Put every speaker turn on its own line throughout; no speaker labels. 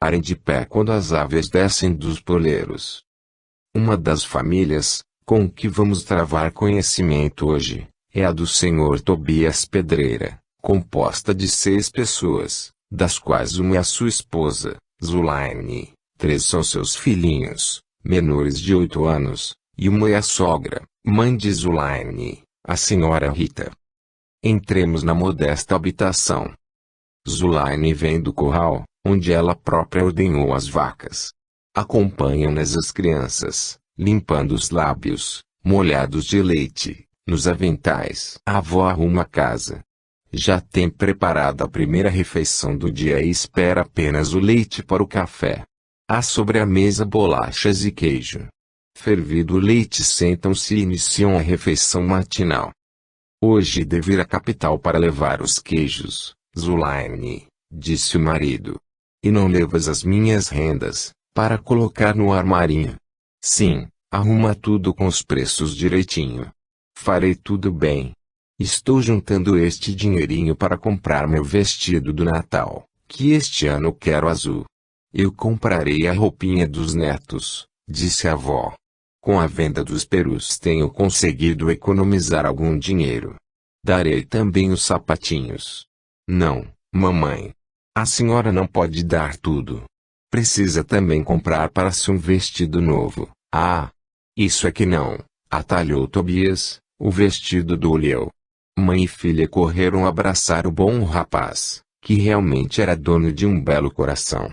Parem de pé quando as aves descem dos poleiros. Uma das famílias, com que vamos travar conhecimento hoje, é a do Sr. Tobias Pedreira, composta de 6 pessoas, das quais uma é a sua esposa, Zulaine, 3 são seus filhinhos, menores de 8 anos, e uma é a sogra, mãe de Zulaine, a senhora Rita. Entremos na modesta habitação. Zulaine vem do curral, onde ela própria ordenhou as vacas. Acompanham-nas as crianças, limpando os lábios, molhados de leite, nos aventais. A avó arruma a casa. Já tem preparada a primeira refeição do dia e espera apenas o leite para o café. Há sobre a mesa bolachas e queijo. Fervido o leite, sentam-se e iniciam a refeição matinal. Hoje devo ir à capital para levar os queijos, Zulaine, disse o marido. E não levas as minhas rendas, para colocar no armarinho? Sim, arruma tudo com os preços direitinho. Farei tudo bem. Estou juntando este dinheirinho para comprar meu vestido do Natal, que este ano quero azul. Eu comprarei a roupinha dos netos, disse a avó. Com a venda dos perus tenho conseguido economizar algum dinheiro. Darei também os sapatinhos. Não, mamãe. A senhora não pode dar tudo. Precisa também comprar para si um vestido novo. Ah! Isso é que não, atalhou Tobias, o vestido do-lhe. Mãe e filha correram abraçar o bom rapaz, que realmente era dono de um belo coração.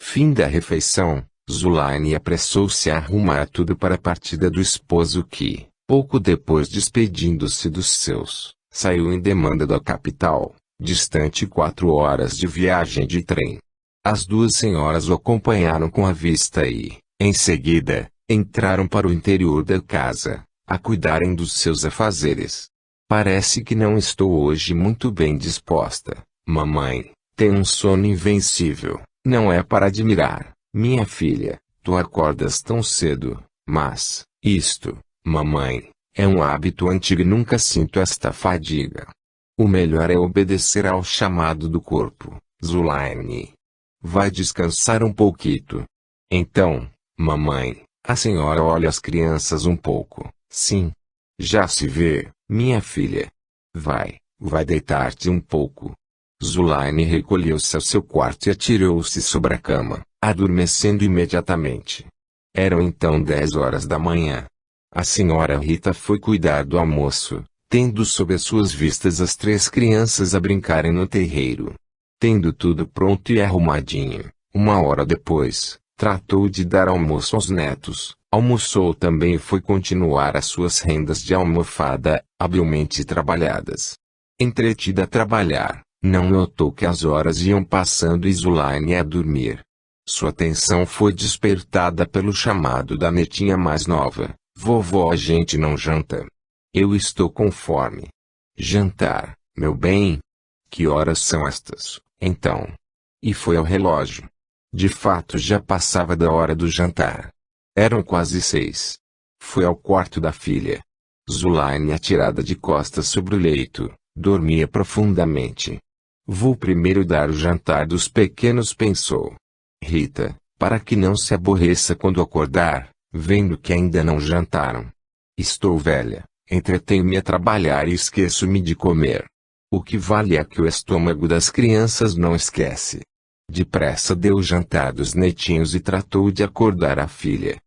Fim da refeição, Zulaine apressou-se a arrumar tudo para a partida do esposo que, pouco depois despedindo-se dos seus, saiu em demanda da capital, distante 4 horas de viagem de trem. As 2 senhoras o acompanharam com a vista e, em seguida, entraram para o interior da casa, a cuidarem dos seus afazeres. Parece que não estou hoje muito bem disposta, mamãe. Tenho um sono invencível. Não é para admirar, minha filha, tu acordas tão cedo, mas, isto, mamãe, é um hábito antigo e nunca sinto esta fadiga. O melhor é obedecer ao chamado do corpo, Zulaine. Vai descansar um pouquito. Então, mamãe, a senhora olha as crianças um pouco, sim. Já se vê, minha filha. Vai deitar-te um pouco. Zulaine recolheu-se ao seu quarto e atirou-se sobre a cama, adormecendo imediatamente. Eram então 10 horas da manhã. A senhora Rita foi cuidar do almoço, tendo sob as suas vistas as 3 crianças a brincarem no terreiro. Tendo tudo pronto e arrumadinho, 1 hora depois, tratou de dar almoço aos netos, almoçou também e foi continuar as suas rendas de almofada, habilmente trabalhadas. Entretida a trabalhar, não notou que as horas iam passando e Zulaine ia dormir. Sua atenção foi despertada pelo chamado da netinha mais nova. Vovó, a gente não janta. Eu estou com fome. Jantar, meu bem? Que horas são estas, então? E foi ao relógio. De fato já passava da hora do jantar. Eram quase 6. Foi ao quarto da filha. Zulaine, atirada de costas sobre o leito, dormia profundamente. Vou primeiro dar o jantar dos pequenos, pensou. Rita, para que não se aborreça quando acordar, vendo que ainda não jantaram. Estou velha, entretenho-me a trabalhar e esqueço-me de comer. O que vale é que o estômago das crianças não esquece. Depressa deu o jantar dos netinhos e tratou de acordar a filha.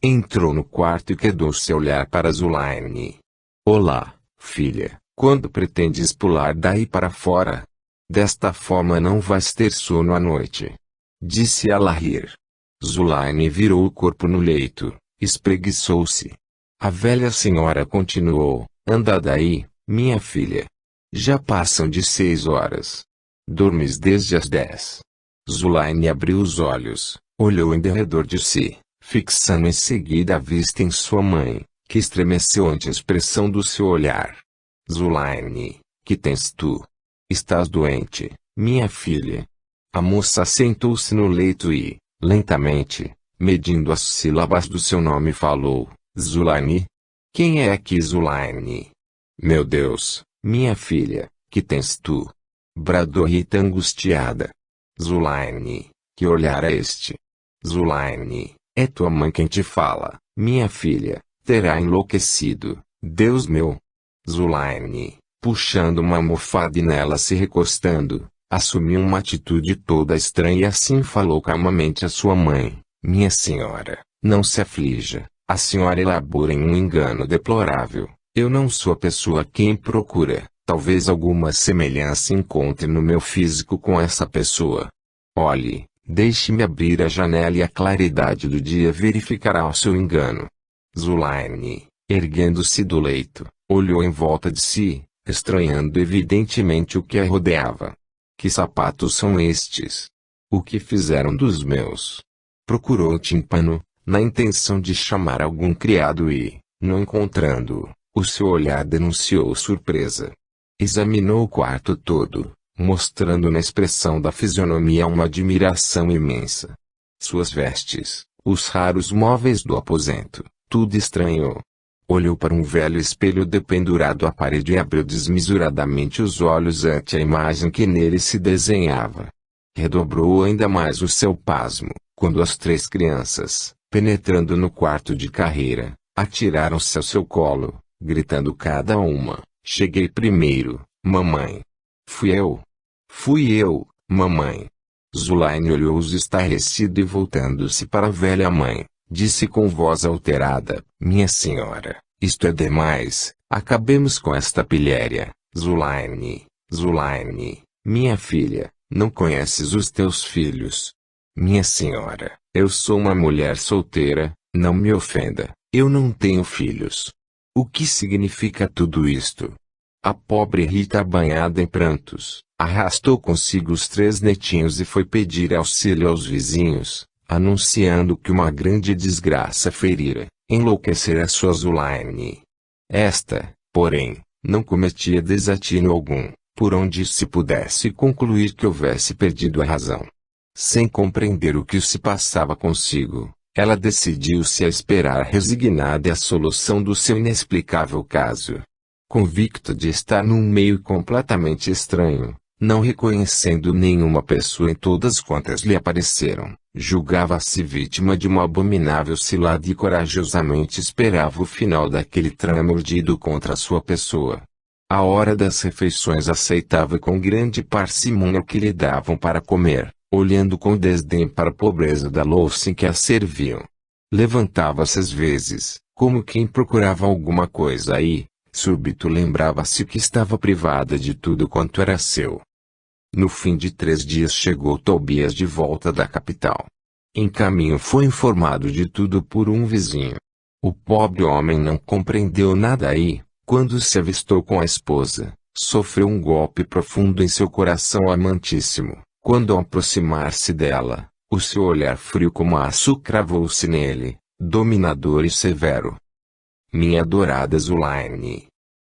Entrou no quarto e quedou-se a olhar para Zulaine. Olá, filha, quando pretendes pular daí para fora? Desta forma não vais ter sono à noite. Disse ela a rir. Zulaine virou o corpo no leito, espreguiçou-se. A velha senhora continuou, anda daí, minha filha. Já passam de 6 horas. Dormes desde as 10. Zulaine abriu os olhos, olhou em derredor de si, fixando em seguida a vista em sua mãe, que estremeceu ante a expressão do seu olhar. Zulaine, que tens tu? Estás doente, minha filha? A moça sentou-se no leito e, lentamente, medindo as sílabas do seu nome, falou, Zulaine? Quem é aqui, Zulaine? Meu Deus, minha filha, que tens tu? Bradou Rita angustiada. Zulaine, Que olhar é este? Zulaine, é tua mãe quem te fala, minha filha, terá enlouquecido, Deus meu. Zulaine, puxando uma almofada e nela se recostando, assumiu uma atitude toda estranha e assim falou calmamente a sua mãe: minha senhora, não se aflija, a senhora elabora em um engano deplorável, eu não sou a pessoa quem procura, talvez alguma semelhança encontre no meu físico com essa pessoa. Olhe, deixe-me abrir a janela e a claridade do dia verificará o seu engano. Zulaine, erguendo-se do leito, olhou em volta de si, estranhando evidentemente o que a rodeava. Que sapatos são estes? O que fizeram dos meus? Procurou o tímpano, na intenção de chamar algum criado e, não encontrando-o, o seu olhar denunciou surpresa. Examinou o quarto todo, mostrando na expressão da fisionomia uma admiração imensa. Suas vestes, os raros móveis do aposento, tudo estranhou. Olhou para um velho espelho dependurado à parede e abriu desmesuradamente os olhos ante a imagem que nele se desenhava. Redobrou ainda mais o seu pasmo, quando as três crianças, penetrando no quarto de carreira, atiraram-se ao seu colo, gritando cada uma: cheguei primeiro, mamãe. Fui eu, mamãe. Zulaine olhou-os estarrecido e voltando-se para a velha mãe, disse com voz alterada: minha senhora, isto é demais, acabemos com esta pilhéria. Zulaine, minha filha, não conheces os teus filhos? Minha senhora, eu sou uma mulher solteira, não me ofenda, eu não tenho filhos. O que significa tudo isto? A pobre Rita, banhada em prantos, arrastou consigo os três netinhos e foi pedir auxílio aos vizinhos, anunciando que uma grande desgraça ferira, enlouquecera sua Zulaine. Esta, porém, não cometia desatino algum, por onde se pudesse concluir que houvesse perdido a razão. Sem compreender o que se passava consigo, ela decidiu-se a esperar resignada a solução do seu inexplicável caso. Convicta de estar num meio completamente estranho, não reconhecendo nenhuma pessoa em todas quantas lhe apareceram, julgava-se vítima de uma abominável cilada e corajosamente esperava o final daquele trama urdido contra sua pessoa. A hora das refeições aceitava com grande parcimônia o que lhe davam para comer, olhando com desdém para a pobreza da louça em que a serviam. Levantava-se às vezes, como quem procurava alguma coisa aí, súbito lembrava-se que estava privada de tudo quanto era seu. No fim de 3 dias chegou Tobias de volta da capital. Em caminho foi informado de tudo por um vizinho. O pobre homem não compreendeu nada aí, quando se avistou com a esposa, sofreu um golpe profundo em seu coração amantíssimo, quando ao aproximar-se dela, o seu olhar frio como aço cravou-se nele, dominador e severo. Minha adorada Zulaine!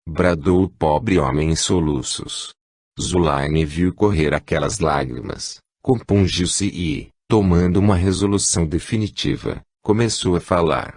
Bradou o pobre homem em soluços. Zulaine viu correr aquelas lágrimas, compungiu-se e, tomando uma resolução definitiva, começou a falar.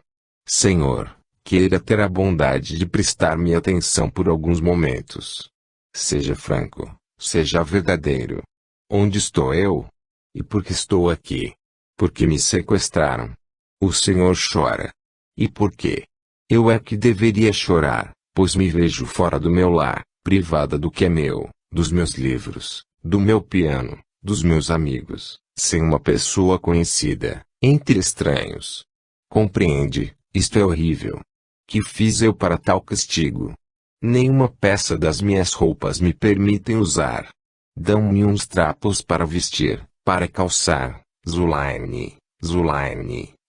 Senhor, queira ter a bondade de prestar-me atenção por alguns momentos. Seja franco, seja verdadeiro. Onde estou eu? E por que estou aqui? Porque me sequestraram. O Senhor chora. E por quê? Eu é que deveria chorar, pois me vejo fora do meu lar, privada do que é meu, dos meus livros, do meu piano, dos meus amigos, sem uma pessoa conhecida, entre estranhos. Compreende, isto é horrível. Que fiz eu para tal castigo? Nenhuma peça das minhas roupas me permitem usar. Dão-me uns trapos para vestir, para calçar. Zulaine,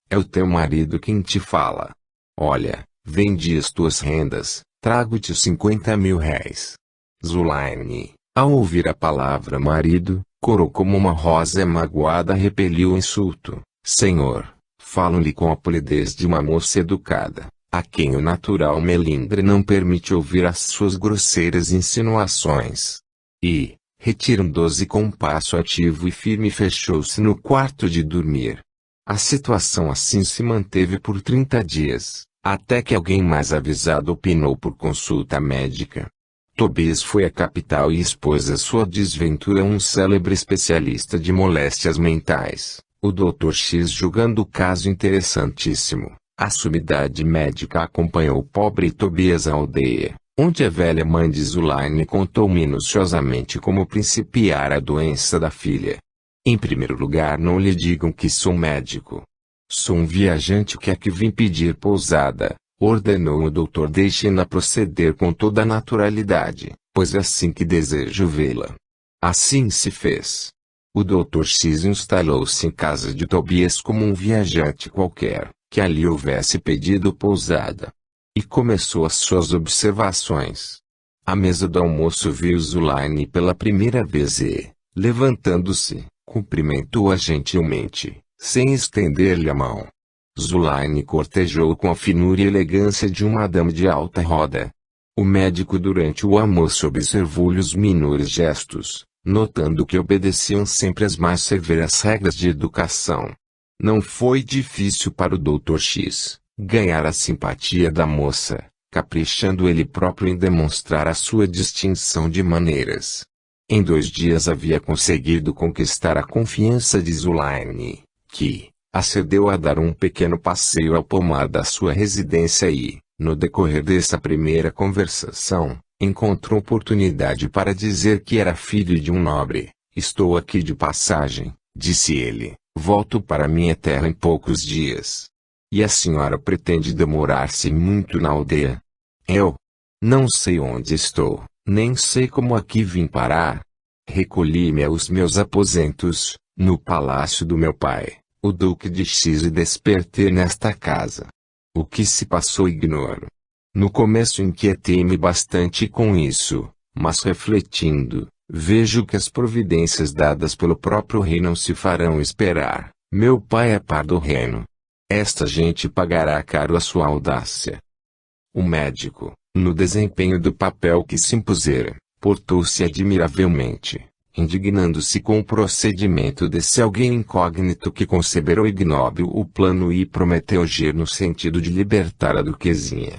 é o teu marido quem te fala. Olha, vendi as tuas rendas, trago-te 50.000 réis. Zulaine, ao ouvir a palavra marido, corou como uma rosa magoada, repeliu o insulto. Senhor, falo-lhe com a polidez de uma moça educada, a quem o natural melindre não permite ouvir as suas grosseiras insinuações. E, retirando-se com um passo ativo e firme, fechou-se no quarto de dormir. A situação assim se manteve por 30 dias, até que alguém mais avisado opinou por consulta médica. Tobias foi à capital e expôs a sua desventura a um célebre especialista de moléstias mentais, o Dr. X, julgando o caso interessantíssimo. A sumidade médica acompanhou o pobre Tobias à aldeia, onde a velha mãe de Zulaine contou minuciosamente como principiara a doença da filha. Em primeiro lugar, não lhe digam que sou médico. Sou um viajante que aqui vim pedir pousada, ordenou o doutor. Deixem-na proceder com toda a naturalidade, pois é assim que desejo vê-la. Assim se fez. O Dr. X instalou-se em casa de Tobias como um viajante qualquer, que ali houvesse pedido pousada. E começou as suas observações. À mesa do almoço viu Zulaine pela primeira vez e, levantando-se, cumprimentou-a gentilmente, sem estender-lhe a mão. Zulaine cortejou com a finura e elegância de uma dama de alta roda. O médico durante o almoço observou-lhe os menores gestos, notando que obedeciam sempre às mais severas regras de educação. Não foi difícil para o Dr. X ganhar a simpatia da moça, caprichando ele próprio em demonstrar a sua distinção de maneiras. Em 2 dias havia conseguido conquistar a confiança de Zulaine, que acedeu a dar um pequeno passeio ao pomar da sua residência e, no decorrer dessa primeira conversação, encontrou oportunidade para dizer que era filho de um nobre. Estou aqui de passagem, disse ele, volto para minha terra em poucos dias. E a senhora pretende demorar-se muito na aldeia? Eu não sei onde estou, nem sei como aqui vim parar. Recolhi-me aos meus aposentos, no palácio do meu pai, o Duque de X, e despertei nesta casa. O que se passou ignoro. No começo inquietei-me bastante com isso, mas refletindo, vejo que as providências dadas pelo próprio rei não se farão esperar. Meu pai é par do reino. Esta gente pagará caro a sua audácia. O médico, no desempenho do papel que se impusera, portou-se admiravelmente, indignando-se com o procedimento desse alguém incógnito que conceberou ignóbil o plano e prometeu agir no sentido de libertar a duquesinha.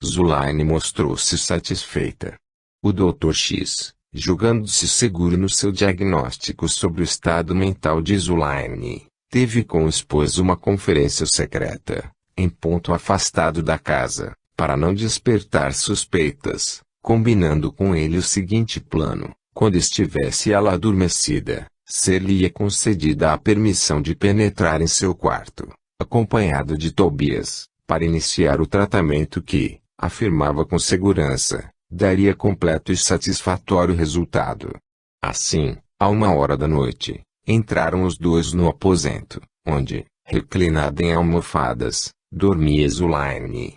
Zulaine mostrou-se satisfeita. O Dr. X, julgando-se seguro no seu diagnóstico sobre o estado mental de Zulaine, teve com o esposo uma conferência secreta, em ponto afastado da casa, para não despertar suspeitas, combinando com ele o seguinte plano: quando estivesse ela adormecida, ser-lhe-ia concedida a permissão de penetrar em seu quarto, acompanhado de Tobias, para iniciar o tratamento que, afirmava com segurança, daria completo e satisfatório resultado. Assim, à 1h da noite, entraram os dois no aposento, onde, reclinada em almofadas, dormia Zulaine.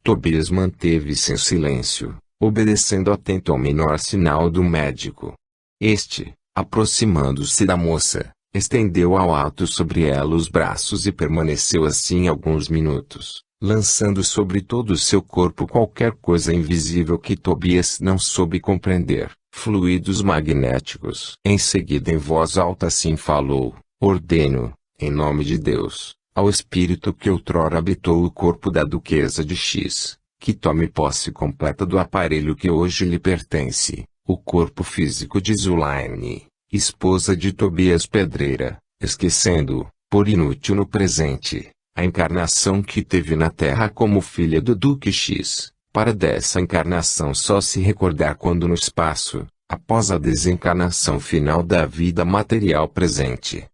Tobias manteve-se em silêncio, obedecendo atento ao menor sinal do médico. Este, aproximando-se da moça, estendeu ao alto sobre ela os braços e permaneceu assim alguns minutos, lançando sobre todo o seu corpo qualquer coisa invisível que Tobias não soube compreender. Fluidos magnéticos. Em seguida, em voz alta assim falou: ordeno, em nome de Deus, ao espírito que outrora habitou o corpo da duquesa de X, que tome posse completa do aparelho que hoje lhe pertence, o corpo físico de Zulaine, esposa de Tobias Pedreira, esquecendo, por inútil no presente, a encarnação que teve na Terra como filha do Duque X, para dessa encarnação só se recordar quando no espaço, após a desencarnação final da vida material presente.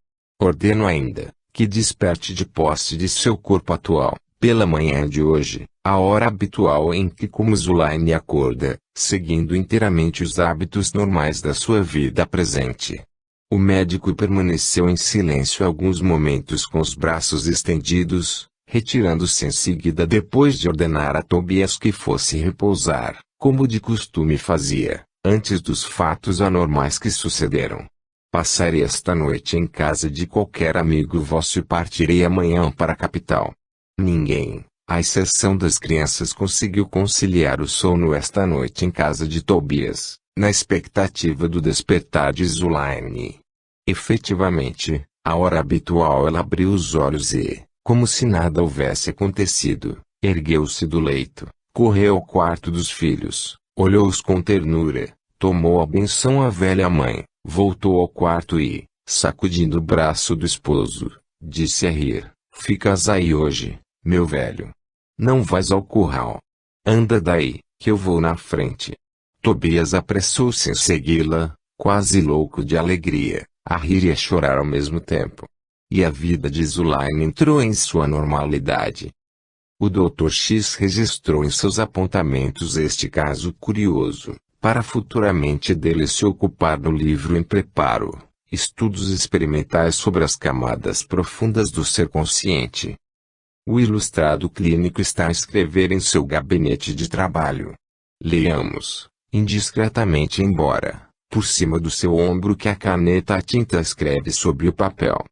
Ordeno ainda, que desperte de posse de seu corpo atual, pela manhã de hoje, a hora habitual em que como Zulaine acorda, seguindo inteiramente os hábitos normais da sua vida presente. O médico permaneceu em silêncio alguns momentos com os braços estendidos, retirando-se em seguida depois de ordenar a Tobias que fosse repousar, como de costume fazia, antes dos fatos anormais que sucederam. Passarei esta noite em casa de qualquer amigo vosso e partirei amanhã para a capital. Ninguém, à exceção das crianças, conseguiu conciliar o sono esta noite em casa de Tobias, na expectativa do despertar de Zulaine. Efetivamente, à hora habitual ela abriu os olhos e, como se nada houvesse acontecido, ergueu-se do leito, correu ao quarto dos filhos, Olhou-os com ternura, tomou a benção à velha mãe, voltou ao quarto e, sacudindo o braço do esposo, disse a rir: ficas aí hoje, meu velho. Não vais ao curral. Anda daí, que eu vou na frente. Tobias apressou-se em segui-la, quase louco de alegria, a rir e a chorar ao mesmo tempo. E a vida de Zulaine entrou em sua normalidade. O Dr. X registrou em seus apontamentos este caso curioso, para futuramente dele se ocupar no livro em preparo, Estudos Experimentais sobre as Camadas Profundas do Ser Consciente. O ilustrado clínico está a escrever em seu gabinete de trabalho. Leamos, indiscretamente embora, por cima do seu ombro que a caneta a tinta escreve sobre o papel.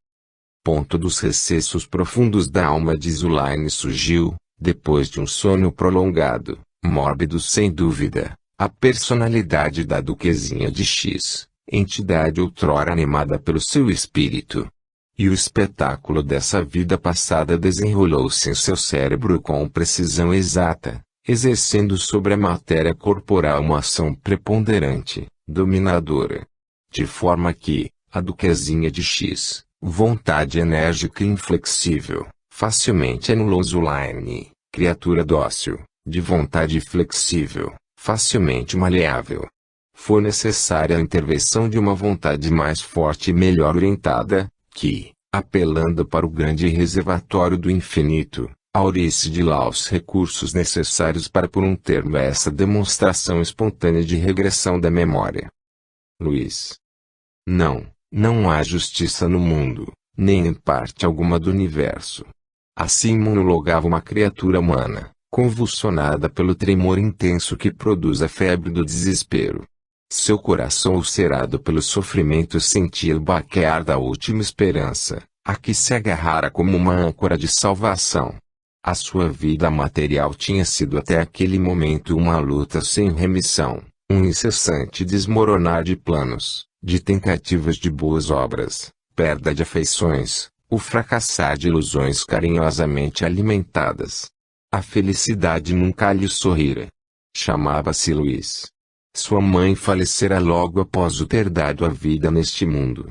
Dos recessos profundos da alma de Zulaine surgiu, depois de um sono prolongado, mórbido sem dúvida, a personalidade da Duquesinha de X, entidade outrora animada pelo seu espírito. E o espetáculo dessa vida passada desenrolou-se em seu cérebro com precisão exata, exercendo sobre a matéria corporal uma ação preponderante, dominadora. De forma que, a Duquesinha de X, vontade enérgica e inflexível, facilmente anulou Zulaine, criatura dócil, de vontade flexível, facilmente maleável. Foi necessária a intervenção de uma vontade mais forte e melhor orientada, que, apelando para o grande reservatório do infinito, aurisse de lá os recursos necessários para pôr um termo a essa demonstração espontânea de regressão da memória. Luiz. Não há justiça no mundo, nem em parte alguma do universo. Assim monologava uma criatura humana, convulsionada pelo tremor intenso que produz a febre do desespero. Seu coração ulcerado pelo sofrimento sentia o baquear da última esperança, a que se agarrara como uma âncora de salvação. A sua vida material tinha sido até aquele momento uma luta sem remissão, um incessante desmoronar de planos, de tentativas de boas obras, perda de afeições, o fracassar de ilusões carinhosamente alimentadas. A felicidade nunca lhe sorrira. Chamava-se Luiz. Sua mãe falecera logo após o ter dado a vida neste mundo.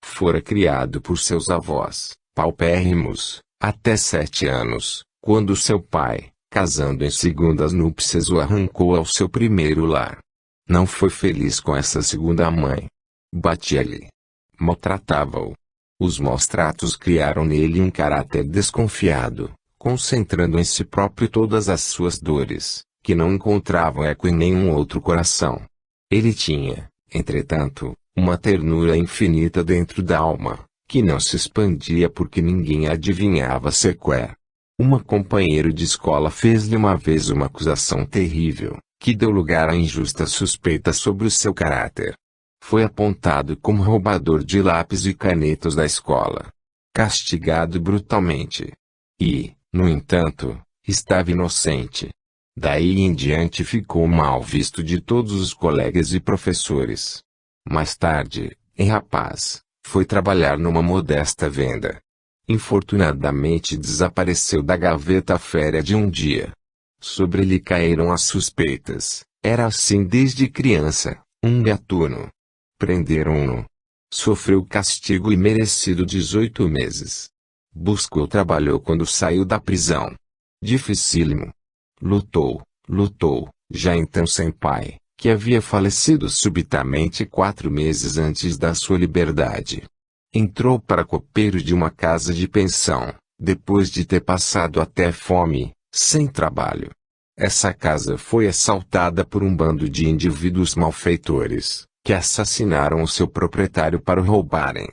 Fora criado por seus avós, paupérrimos, até 7 anos, quando seu pai, casando em segundas núpcias, o arrancou ao seu primeiro lar. Não foi feliz com essa segunda mãe. Batia-lhe. Maltratava-o. Os maus tratos criaram nele um caráter desconfiado, concentrando em si próprio todas as suas dores, que não encontravam eco em nenhum outro coração. Ele tinha, entretanto, uma ternura infinita dentro da alma, que não se expandia porque ninguém adivinhava sequer. Uma companheira de escola fez-lhe uma vez uma acusação terrível, que deu lugar a injusta suspeita sobre o seu caráter. Foi apontado como roubador de lápis e canetas da escola. Castigado brutalmente. E, no entanto, estava inocente. Daí em diante ficou mal visto de todos os colegas e professores. Mais tarde, em Rapaz, foi trabalhar numa modesta venda. Infortunadamente desapareceu da gaveta férrea de um dia. Sobre ele caíram as suspeitas. Era assim desde criança, um gatuno. Prenderam-no. Sofreu castigo imerecido 18 meses. Buscou trabalhou quando saiu da prisão. Dificílimo. Lutou, já então sem pai, que havia falecido subitamente 4 meses antes da sua liberdade. Entrou para copeiro de uma casa de pensão, depois de ter passado até fome, sem trabalho. Essa casa foi assaltada por um bando de indivíduos malfeitores, que assassinaram o seu proprietário para o roubarem.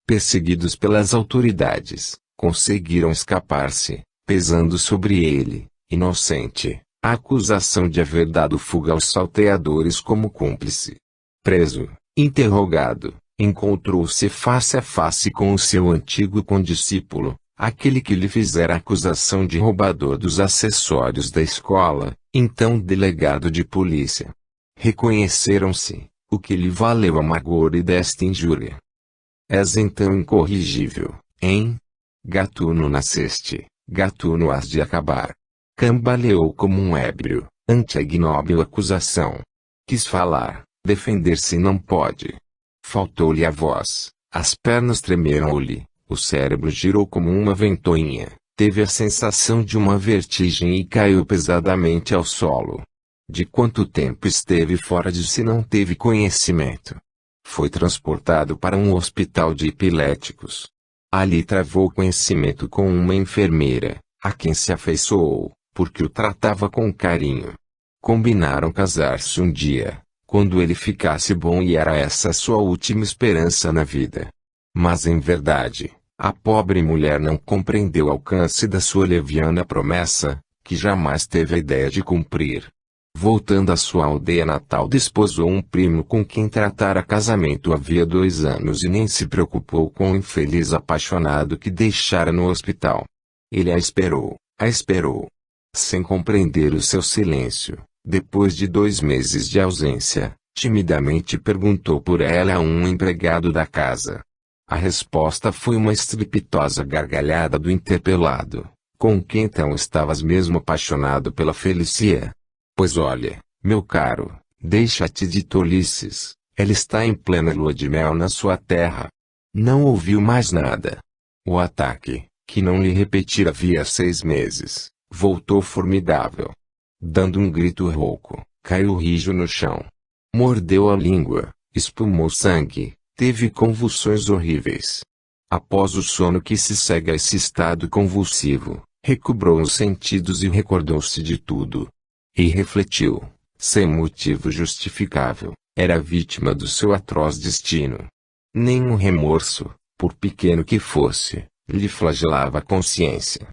Perseguidos pelas autoridades, conseguiram escapar-se, pesando sobre ele, inocente, a acusação de haver dado fuga aos salteadores como cúmplice. Preso, interrogado, encontrou-se face a face com o seu antigo condiscípulo, aquele que lhe fizera a acusação de roubador dos acessórios da escola, então delegado de polícia. Reconheceram-se, o que lhe valeu a amargura desta injúria. És então incorrigível, hein? Gatuno nasceste, gatuno has de acabar. Cambaleou como um ébrio, ante a ignóbil acusação, Quis falar, defender-se não pode. Faltou-lhe a voz, as pernas tremeram-lhe, o cérebro girou como uma ventoinha, teve a sensação de uma vertigem e caiu pesadamente ao solo. De quanto tempo esteve fora de si não teve conhecimento. Foi transportado para um hospital de epiléticos. Ali travou conhecimento com uma enfermeira, a quem se afeiçoou, porque o tratava com carinho. Combinaram casar-se um dia, quando ele ficasse bom, e era essa sua última esperança na vida. Mas em verdade, a pobre mulher não compreendeu o alcance da sua leviana promessa, que jamais teve a ideia de cumprir. Voltando à sua aldeia natal, desposou um primo com quem tratara casamento havia 2 anos e nem se preocupou com o infeliz apaixonado que deixara no hospital. Ele a esperou, sem compreender o seu silêncio. Depois de 2 meses de ausência, timidamente perguntou por ela a um empregado da casa. A resposta foi uma estrepitosa gargalhada do interpelado, com quem então estavas mesmo apaixonado pela Felicia? Pois olha, meu caro, deixa-te de tolices, ela está em plena lua de mel na sua terra. Não ouviu mais nada. O ataque, que não lhe repetira havia 6 meses, voltou formidável. Dando um grito rouco, caiu rijo no chão. Mordeu a língua, espumou sangue, teve convulsões horríveis. Após o sono que se segue a esse estado convulsivo, recobrou os sentidos e recordou-se de tudo. E refletiu, sem motivo justificável, era vítima do seu atroz destino. Nenhum remorso, por pequeno que fosse, lhe flagelava a consciência.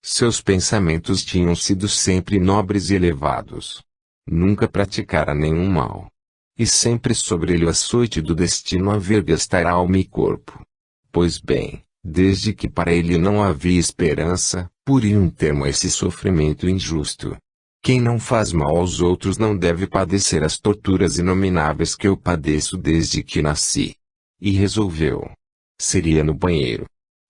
Seus pensamentos tinham sido sempre nobres e elevados. Nunca praticara nenhum mal. E sempre sobre ele o açoite do destino a ver gastar alma e corpo. Pois bem, desde que para ele não havia esperança, puria um termo a esse sofrimento injusto. Quem não faz mal aos outros não deve padecer as torturas inomináveis que eu padeço desde que nasci. E resolveu. Seria no banheiro.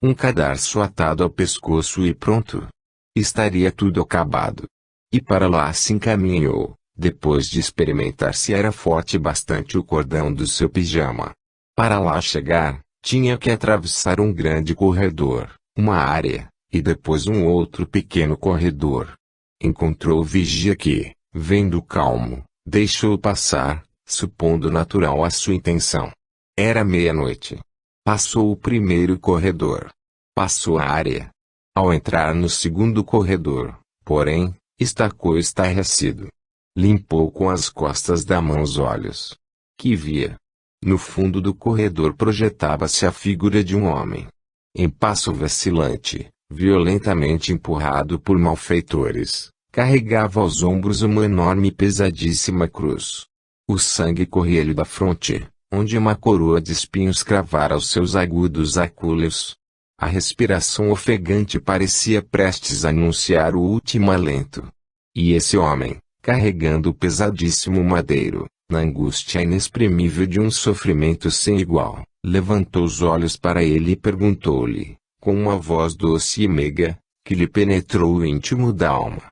Um cadarço atado ao pescoço e pronto. Estaria tudo acabado. E para lá se encaminhou, depois de experimentar se era forte bastante o cordão do seu pijama. Para lá chegar, tinha que atravessar um grande corredor, uma área, e depois um outro pequeno corredor. Encontrou o vigia que, vendo calmo, deixou passar, supondo natural a sua intenção. Era meia-noite. Passou o primeiro corredor. Passou a área. Ao entrar no segundo corredor, porém, estacou estarrecido. Limpou com as costas da mão os olhos. Que via? No fundo do corredor projetava-se a figura de um homem. Em passo vacilante, violentamente empurrado por malfeitores, carregava aos ombros uma enorme e pesadíssima cruz. O sangue corria-lhe da fronte, onde uma coroa de espinhos cravara os seus agudos acúleos. A respiração ofegante parecia prestes a anunciar o último alento. E esse homem, carregando o pesadíssimo madeiro, na angústia inexprimível de um sofrimento sem igual, levantou os olhos para ele e perguntou-lhe, com uma voz doce e meiga, que lhe penetrou o íntimo da alma: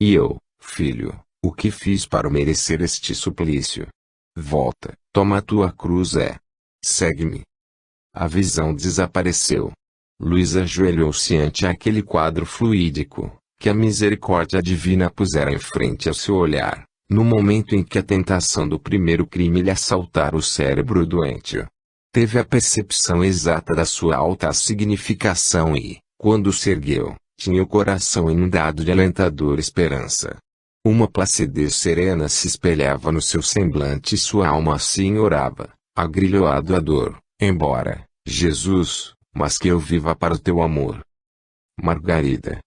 E eu, filho, o que fiz para merecer este suplício? Volta, toma a tua cruz segue-me. A visão desapareceu. Luís ajoelhou-se ante aquele quadro fluídico, que a misericórdia divina pusera em frente ao seu olhar, no momento em que a tentação do primeiro crime lhe assaltara o cérebro doente. Teve a percepção exata da sua alta significação e, quando se ergueu, tinha o coração inundado de alentadora esperança. Uma placidez serena se espelhava no seu semblante e sua alma assim orava, agrilhoado à dor: embora, Jesus, mas que eu viva para o teu amor. Margarida.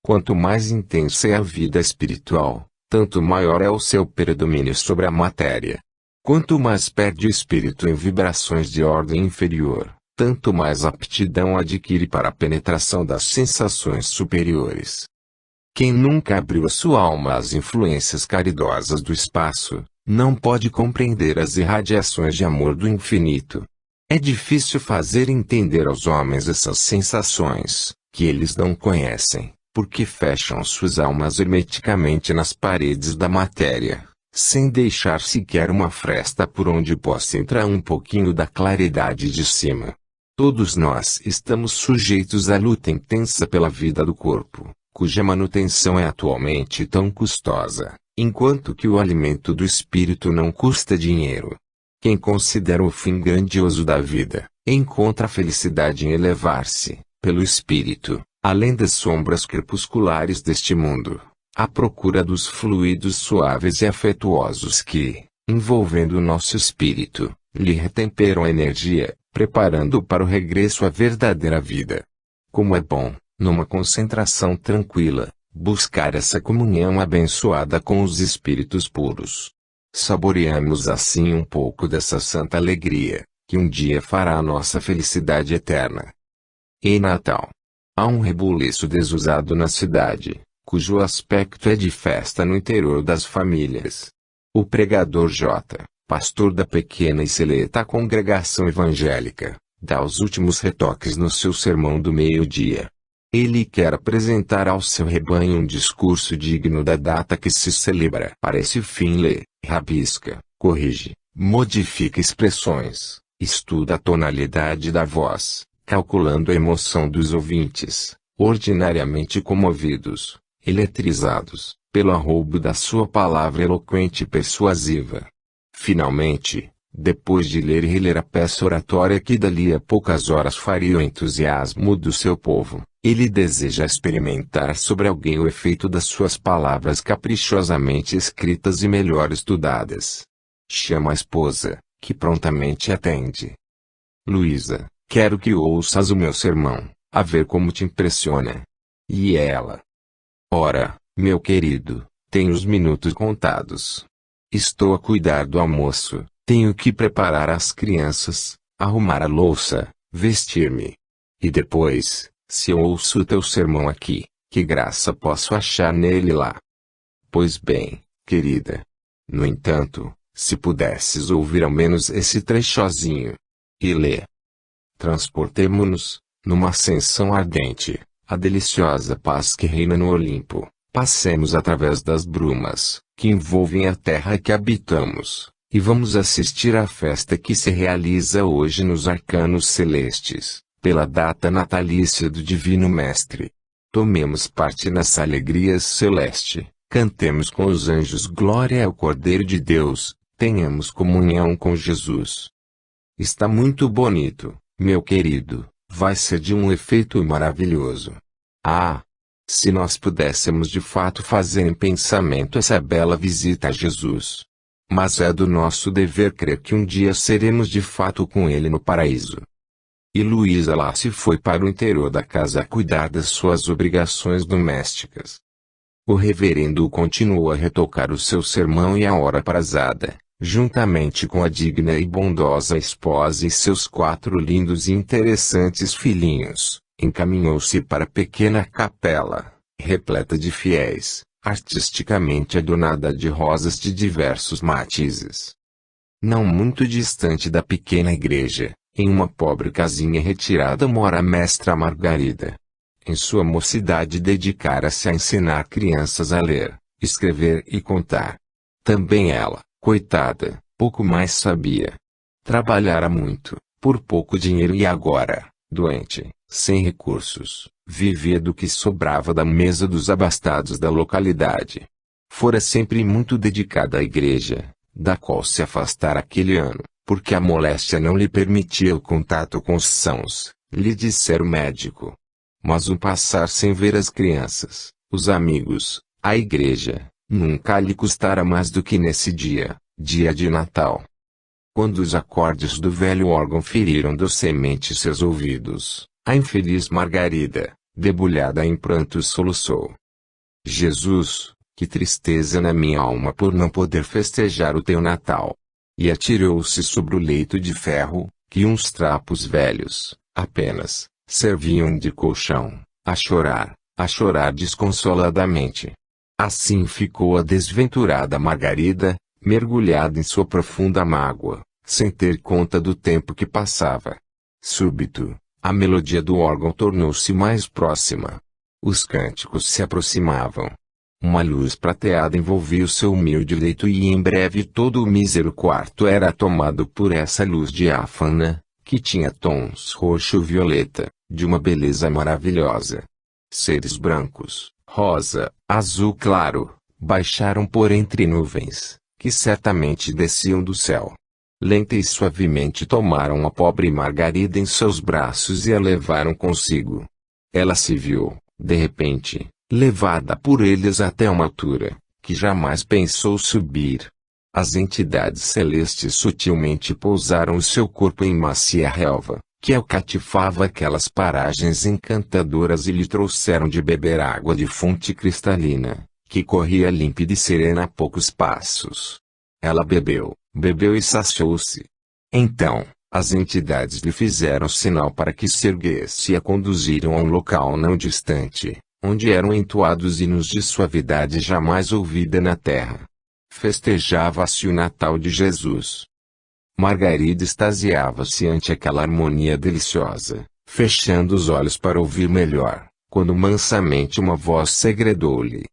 Quanto mais intensa é a vida espiritual, tanto maior é o seu predomínio sobre a matéria. Quanto mais perde o espírito em vibrações de ordem inferior, tanto mais aptidão adquire para a penetração das sensações superiores. Quem nunca abriu a sua alma às influências caridosas do espaço, não pode compreender as irradiações de amor do infinito. É difícil fazer entender aos homens essas sensações, que eles não conhecem, porque fecham suas almas hermeticamente nas paredes da matéria, sem deixar sequer uma fresta por onde possa entrar um pouquinho da claridade de cima. Todos nós estamos sujeitos à luta intensa pela vida do corpo, cuja manutenção é atualmente tão custosa, enquanto que o alimento do espírito não custa dinheiro. Quem considera o fim grandioso da vida, encontra a felicidade em elevar-se, pelo espírito, além das sombras crepusculares deste mundo, à procura dos fluidos suaves e afetuosos que, envolvendo o nosso espírito, lhe retemperam a energia, preparando-o para o regresso à verdadeira vida. Como é bom, numa concentração tranquila, buscar essa comunhão abençoada com os espíritos puros. Saboreamos assim um pouco dessa santa alegria, que um dia fará a nossa felicidade eterna. Em Natal, há um rebuliço desusado na cidade, cujo aspecto é de festa no interior das famílias. O pregador J., pastor da pequena e seleta congregação evangélica, dá os últimos retoques no seu sermão do meio-dia. Ele quer apresentar ao seu rebanho um discurso digno da data que se celebra. Para esse fim lê, rabisca, corrige, modifica expressões, estuda a tonalidade da voz, calculando a emoção dos ouvintes, ordinariamente comovidos, eletrizados, pelo arroubo da sua palavra eloquente e persuasiva. Finalmente, depois de ler e reler a peça oratória que dali a poucas horas faria o entusiasmo do seu povo, ele deseja experimentar sobre alguém o efeito das suas palavras caprichosamente escritas e melhor estudadas. Chama a esposa, que prontamente atende. Luísa, quero que ouças o meu sermão, a ver como te impressiona. E ela: ora, meu querido, tenho os minutos contados. Estou a cuidar do almoço, tenho que preparar as crianças, arrumar a louça, vestir-me. E depois, se eu ouço o teu sermão aqui, que graça posso achar nele lá? Pois bem, querida. No entanto, se pudesses ouvir ao menos esse trechozinho. E lê. Transportemo-nos, numa ascensão ardente, a deliciosa paz que reina no Olimpo. Passemos através das brumas, que envolvem a terra que habitamos, e vamos assistir à festa que se realiza hoje nos arcanos celestes, pela data natalícia do Divino Mestre. Tomemos parte nessa alegria celeste, cantemos com os anjos glória ao Cordeiro de Deus, tenhamos comunhão com Jesus. Está muito bonito, meu querido, vai ser de um efeito maravilhoso. Ah! Se nós pudéssemos de fato fazer em pensamento essa bela visita a Jesus. Mas é do nosso dever crer que um dia seremos de fato com ele no paraíso. E Luísa lá se foi para o interior da casa a cuidar das suas obrigações domésticas. O reverendo continuou a retocar o seu sermão e a hora aprazada, juntamente com a digna e bondosa esposa e seus 4 lindos e interessantes filhinhos, encaminhou-se para a pequena capela, repleta de fiéis, artisticamente adornada de rosas de diversos matizes. Não muito distante da pequena igreja, em uma pobre casinha retirada mora a mestra Margarida. Em sua mocidade dedicara-se a ensinar crianças a ler, escrever e contar. Também ela, coitada, pouco mais sabia. Trabalhara muito, por pouco dinheiro e agora, doente, sem recursos, vivia do que sobrava da mesa dos abastados da localidade. Fora sempre muito dedicada à igreja, da qual se afastara aquele ano, porque a moléstia não lhe permitia o contato com os sãos, lhe dissera o médico. Mas o passar sem ver as crianças, os amigos, a igreja, nunca lhe custara mais do que nesse dia, dia de Natal. Quando os acordes do velho órgão feriram docemente seus ouvidos, a infeliz Margarida, debulhada em prantos, soluçou. Jesus, que tristeza na minha alma por não poder festejar o teu Natal. E atirou-se sobre o leito de ferro, que uns trapos velhos, apenas, serviam de colchão, a chorar desconsoladamente. Assim ficou a desventurada Margarida, mergulhada em sua profunda mágoa, sem ter conta do tempo que passava. Súbito, a melodia do órgão tornou-se mais próxima. Os cânticos se aproximavam. Uma luz prateada envolvia o seu humilde leito e em breve todo o mísero quarto era tomado por essa luz diáfana, que tinha tons roxo-violeta, de uma beleza maravilhosa. Seres brancos, rosa, azul claro, baixaram por entre nuvens, que certamente desciam do céu. Lenta e suavemente tomaram a pobre Margarida em seus braços e a levaram consigo. Ela se viu, de repente, levada por eles até uma altura, que jamais pensou subir. As entidades celestes sutilmente pousaram o seu corpo em macia relva, que o cativava aquelas paragens encantadoras e lhe trouxeram de beber água de fonte cristalina, que corria límpida e serena a poucos passos. Ela bebeu, bebeu e saciou-se. Então, as entidades lhe fizeram sinal para que se erguesse e a conduziram a um local não distante, onde eram entoados hinos de suavidade jamais ouvida na terra. Festejava-se o Natal de Jesus. Margarida extasiava-se ante aquela harmonia deliciosa, fechando os olhos para ouvir melhor, quando mansamente uma voz segredou-lhe: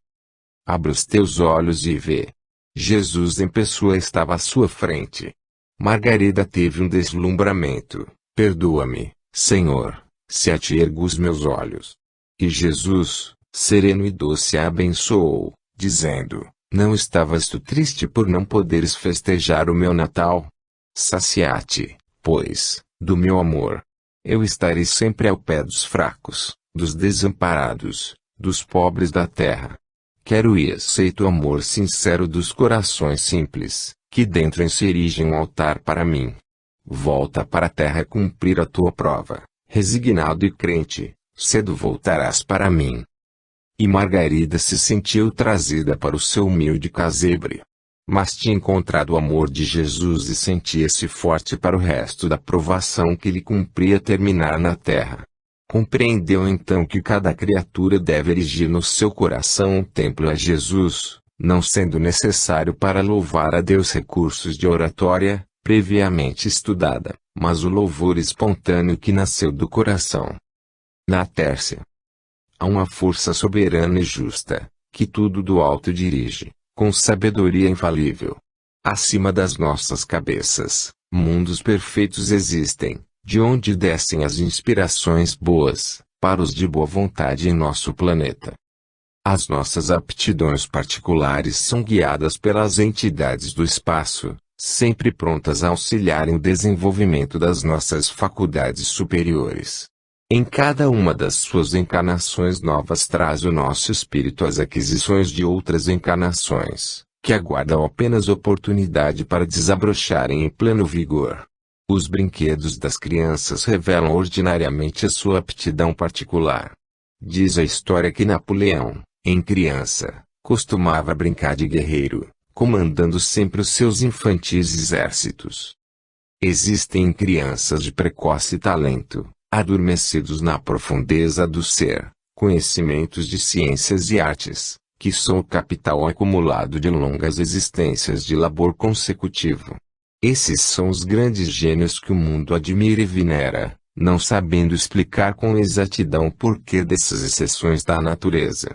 "Abra os teus olhos e vê." Jesus em pessoa estava à sua frente. Margarida teve um deslumbramento. "Perdoa-me, Senhor, se a ti ergo os meus olhos." E Jesus, sereno e doce, a abençoou, dizendo: "Não estavas tu triste por não poderes festejar o meu Natal? Sacia-te, pois, do meu amor. Eu estarei sempre ao pé dos fracos, dos desamparados, dos pobres da terra. Quero e aceito o amor sincero dos corações simples, que dentro em si erigem um altar para mim. Volta para a terra cumprir a tua prova, resignado e crente, cedo voltarás para mim." E Margarida se sentiu trazida para o seu humilde casebre. Mas tinha encontrado o amor de Jesus e sentia-se forte para o resto da provação que lhe cumpria terminar na terra. Compreendeu então que cada criatura deve erigir no seu coração um templo a Jesus, não sendo necessário para louvar a Deus recursos de oratória, previamente estudada, mas o louvor espontâneo que nasceu do coração. Na tércia, há uma força soberana e justa, que tudo do alto dirige, com sabedoria infalível. Acima das nossas cabeças, mundos perfeitos existem, de onde descem as inspirações boas, para os de boa vontade em nosso planeta. As nossas aptidões particulares são guiadas pelas entidades do espaço, sempre prontas a auxiliar em o desenvolvimento das nossas faculdades superiores. Em cada uma das suas encarnações novas traz o nosso espírito as aquisições de outras encarnações, que aguardam apenas oportunidade para desabrocharem em pleno vigor. Os brinquedos das crianças revelam ordinariamente a sua aptidão particular. Diz a história que Napoleão, em criança, costumava brincar de guerreiro, comandando sempre os seus infantis exércitos. Existem crianças de precoce talento, adormecidos na profundeza do ser, conhecimentos de ciências e artes, que são o capital acumulado de longas existências de labor consecutivo. Esses são os grandes gênios que o mundo admira e venera, não sabendo explicar com exatidão o porquê dessas exceções da natureza.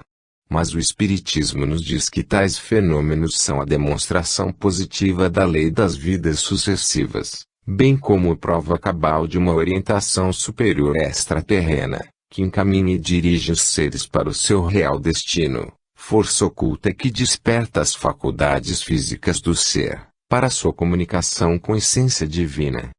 Mas o Espiritismo nos diz que tais fenômenos são a demonstração positiva da lei das vidas sucessivas, bem como a prova cabal de uma orientação superior extraterrena, que encaminha e dirige os seres para o seu real destino, força oculta que desperta as faculdades físicas do ser, para sua comunicação com a essência divina.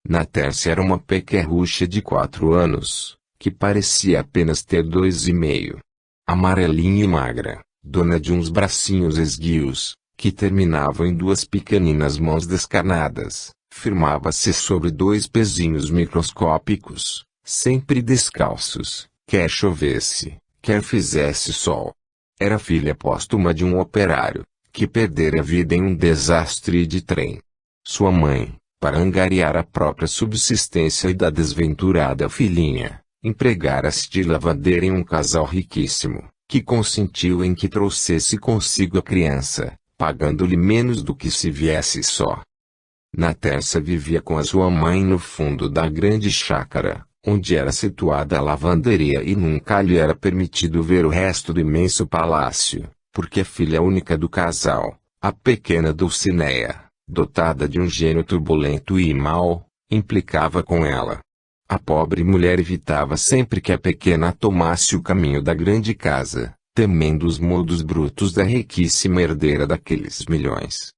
Na Tércia era uma pequerrucha de 4 anos, que parecia apenas ter 2,5. Amarelinha e magra, dona de uns bracinhos esguios, que terminavam em 2 pequeninas mãos descarnadas, firmava-se sobre 2 pezinhos microscópicos, sempre descalços, quer chovesse, quer fizesse sol. Era filha póstuma de um operário, que perdera a vida em um desastre de trem. Sua mãe, para angariar a própria subsistência e da desventurada filhinha, empregara-se de lavadeira em um casal riquíssimo, que consentiu em que trouxesse consigo a criança, pagando-lhe menos do que se viesse só. Na Tércia vivia com a sua mãe no fundo da grande chácara, onde era situada a lavanderia e nunca lhe era permitido ver o resto do imenso palácio, porque filha única do casal, a pequena Dulcinea, dotada de um gênio turbulento e mau, implicava com ela. A pobre mulher evitava sempre que a pequena tomasse o caminho da grande casa, temendo os modos brutos da riquíssima herdeira daqueles milhões.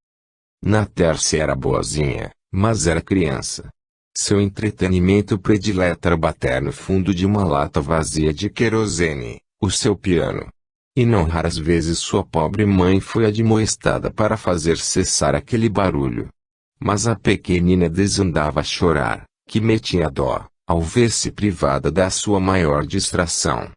Natércia era boazinha, mas era criança. Seu entretenimento predileto era bater no fundo de uma lata vazia de querosene, o seu piano. E não raras vezes sua pobre mãe foi admoestada para fazer cessar aquele barulho. Mas a pequenina desandava a chorar, que metia dó, ao ver-se privada da sua maior distração.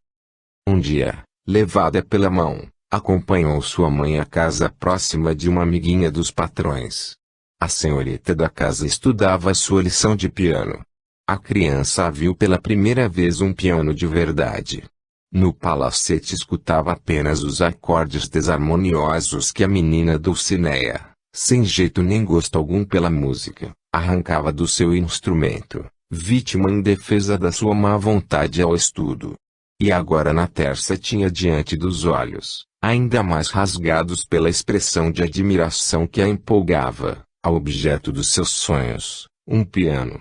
Um dia, levada pela mão, acompanhou sua mãe à casa próxima de uma amiguinha dos patrões. A senhorita da casa estudava sua lição de piano. A criança a viu pela primeira vez um piano de verdade. No palacete escutava apenas os acordes desarmoniosos que a menina Dulcinea, sem jeito nem gosto algum pela música, arrancava do seu instrumento, vítima indefesa da sua má vontade ao estudo. E agora Natércia tinha diante dos olhos, ainda mais rasgados pela expressão de admiração que a empolgava, ao objeto dos seus sonhos, um piano.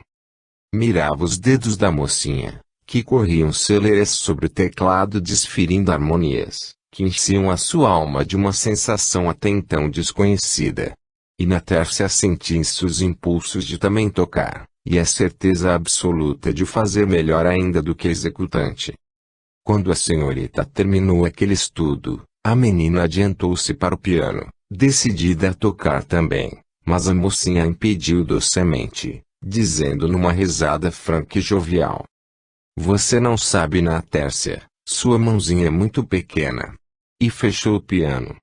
Mirava os dedos da mocinha, que corriam céleres sobre o teclado desferindo harmonias, que enchiam a sua alma de uma sensação até então desconhecida. E Natércia sentia seus impulsos de também tocar, e a certeza absoluta de fazer melhor ainda do que executante. Quando a senhorita terminou aquele estudo, a menina adiantou-se para o piano, decidida a tocar também, mas a mocinha a impediu docemente, dizendo numa risada franca e jovial: "Você não sabe, Natércia, sua mãozinha é muito pequena." E fechou o piano.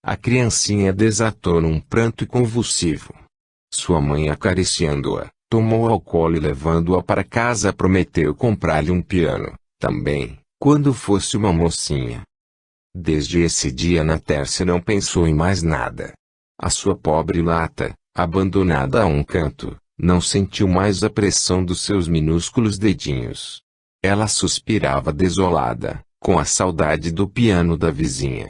A criancinha desatou num pranto convulsivo. Sua mãe, acariciando-a, tomou-a ao colo e levando-a para casa prometeu comprar-lhe um piano, também, quando fosse uma mocinha. Desde esse dia Natércia não pensou em mais nada. A sua pobre lata, abandonada a um canto, não sentiu mais a pressão dos seus minúsculos dedinhos. Ela suspirava desolada, com a saudade do piano da vizinha.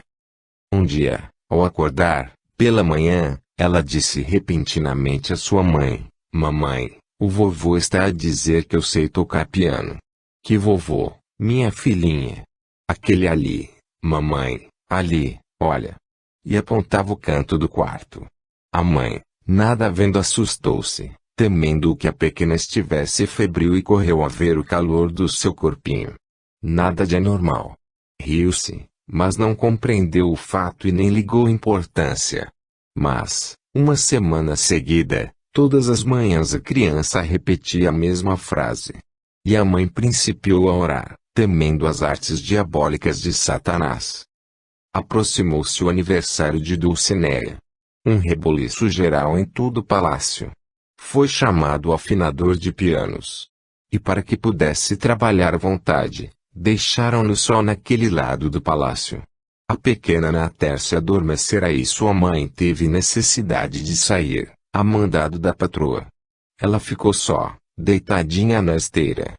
Um dia, ao acordar, pela manhã, ela disse repentinamente à sua mãe: "Mamãe, o vovô está a dizer que eu sei tocar piano." "Que vovô, minha filhinha?" "Aquele ali, mamãe, ali, olha." E apontava o canto do quarto. A mãe, nada vendo, assustou-se, temendo que a pequena estivesse febril, e correu a ver o calor do seu corpinho. Nada de anormal. Riu-se, mas não compreendeu o fato e nem ligou importância. Mas, uma semana seguida, todas as manhãs a criança repetia a mesma frase. E a mãe principiou a orar, temendo as artes diabólicas de Satanás. Aproximou-se o aniversário de Dulcinea. Um reboliço geral em todo o palácio. Foi chamado o afinador de pianos. E para que pudesse trabalhar à vontade, deixaram-no só naquele lado do palácio. A pequena Natércia adormecera e sua mãe teve necessidade de sair, a mandado da patroa. Ela ficou só, deitadinha na esteira.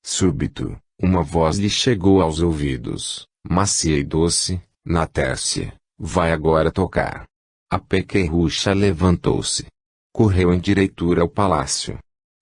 Súbito, uma voz lhe chegou aos ouvidos, macia e doce: "Natércia, vai agora tocar." A pequerrucha levantou-se. Correu em direitura ao palácio.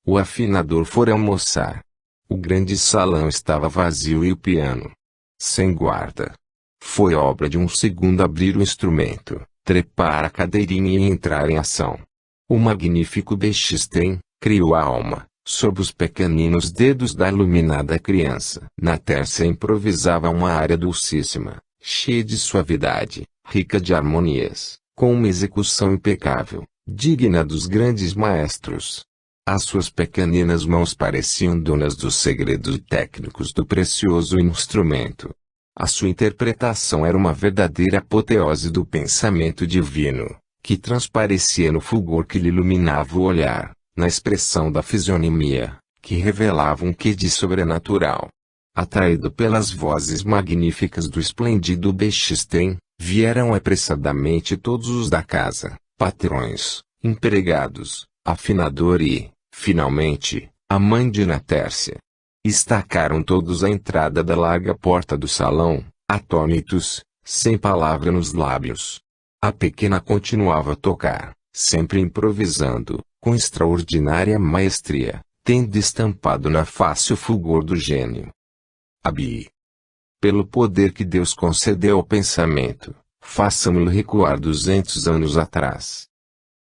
O afinador fora almoçar. O grande salão estava vazio e o piano sem guarda. Foi obra de um segundo abrir o instrumento, trepar a cadeirinha e entrar em ação. O magnífico Bechstein criou a alma, sob os pequeninos dedos da iluminada criança. Natércia improvisava uma área dulcíssima, cheia de suavidade, rica de harmonias, com uma execução impecável, digna dos grandes maestros. As suas pequeninas mãos pareciam donas dos segredos técnicos do precioso instrumento. A sua interpretação era uma verdadeira apoteose do pensamento divino, que transparecia no fulgor que lhe iluminava o olhar, na expressão da fisionomia, que revelava um quê de sobrenatural. Atraído pelas vozes magníficas do esplêndido Bechstein, vieram apressadamente todos os da casa, patrões, empregados, afinador e, finalmente, a mãe de Natércia. Estacaram todos à entrada da larga porta do salão, atônitos, sem palavra nos lábios. A pequena continuava a tocar, sempre improvisando, com extraordinária maestria, tendo estampado na face o fulgor do gênio. Abi. Pelo poder que Deus concedeu ao pensamento, façamo-lo recuar 200 anos atrás.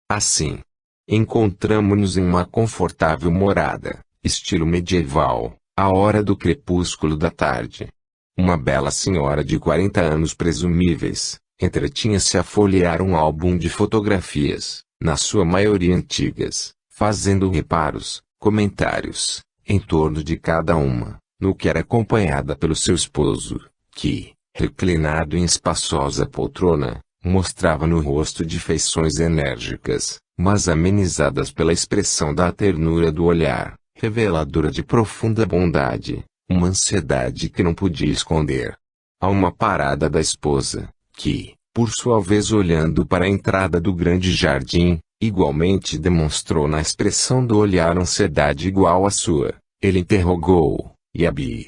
Assim, encontramo-nos em uma confortável morada, estilo medieval, à hora do crepúsculo da tarde. Uma bela senhora de 40 anos presumíveis, entretinha-se a folhear um álbum de fotografias, na sua maioria antigas, fazendo reparos, comentários, em torno de cada uma, no que era acompanhada pelo seu esposo, que, reclinado em espaçosa poltrona, mostrava no rosto de feições enérgicas, mas amenizadas pela expressão da ternura do olhar, reveladora de profunda bondade, uma ansiedade que não podia esconder. A uma parada da esposa, que, por sua vez olhando para a entrada do grande jardim, igualmente demonstrou na expressão do olhar ansiedade igual à sua, ele interrogou, e Abi?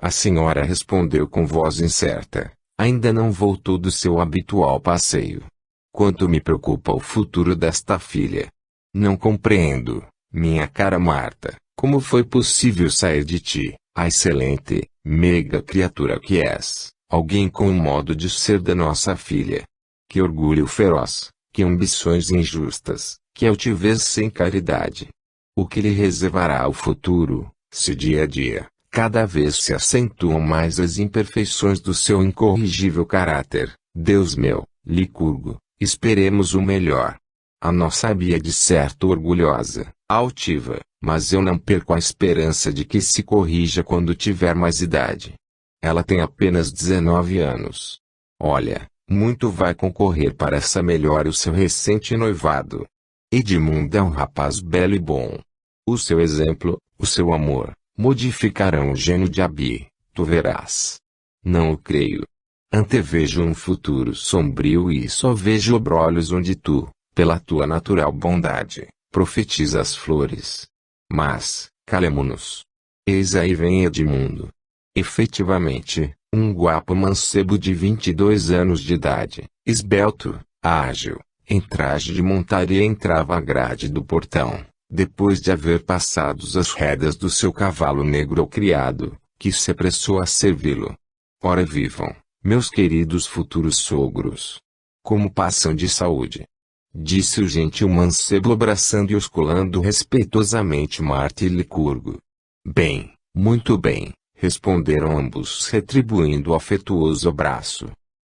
A senhora respondeu com voz incerta, ainda não voltou do seu habitual passeio. Quanto me preocupa o futuro desta filha. Não compreendo, minha cara Marta, como foi possível sair de ti, a excelente, meiga criatura que és, alguém com o modo de ser da nossa filha. Que orgulho feroz, que ambições injustas, que altivez sem caridade. O que lhe reservará o futuro, se dia a dia, cada vez se acentuam mais as imperfeições do seu incorrigível caráter, Deus meu, Licurgo, esperemos o melhor. A nossa Bia é de certo orgulhosa, altiva, mas eu não perco a esperança de que se corrija quando tiver mais idade. Ela tem apenas 19 anos. Olha, muito vai concorrer para essa melhora o seu recente noivado. Edmundo é um rapaz belo e bom. O seu exemplo, o seu amor, modificarão o gênio de Abi, tu verás. Não o creio. Antevejo um futuro sombrio e só vejo obrolhos onde tu, pela tua natural bondade, profetizas flores. Mas, calemo-nos. Eis aí vem Edmundo. Efetivamente, um guapo mancebo de 22 anos de idade, esbelto, ágil, em traje de montaria entrava à grade do portão, depois de haver passado as rédeas do seu cavalo negro ao criado, que se apressou a servi-lo. Ora vivam, meus queridos futuros sogros. Como passam de saúde? Disse o gentil mancebo abraçando e osculando respeitosamente Marta e Licurgo. Bem, muito bem, responderam ambos retribuindo o afetuoso abraço.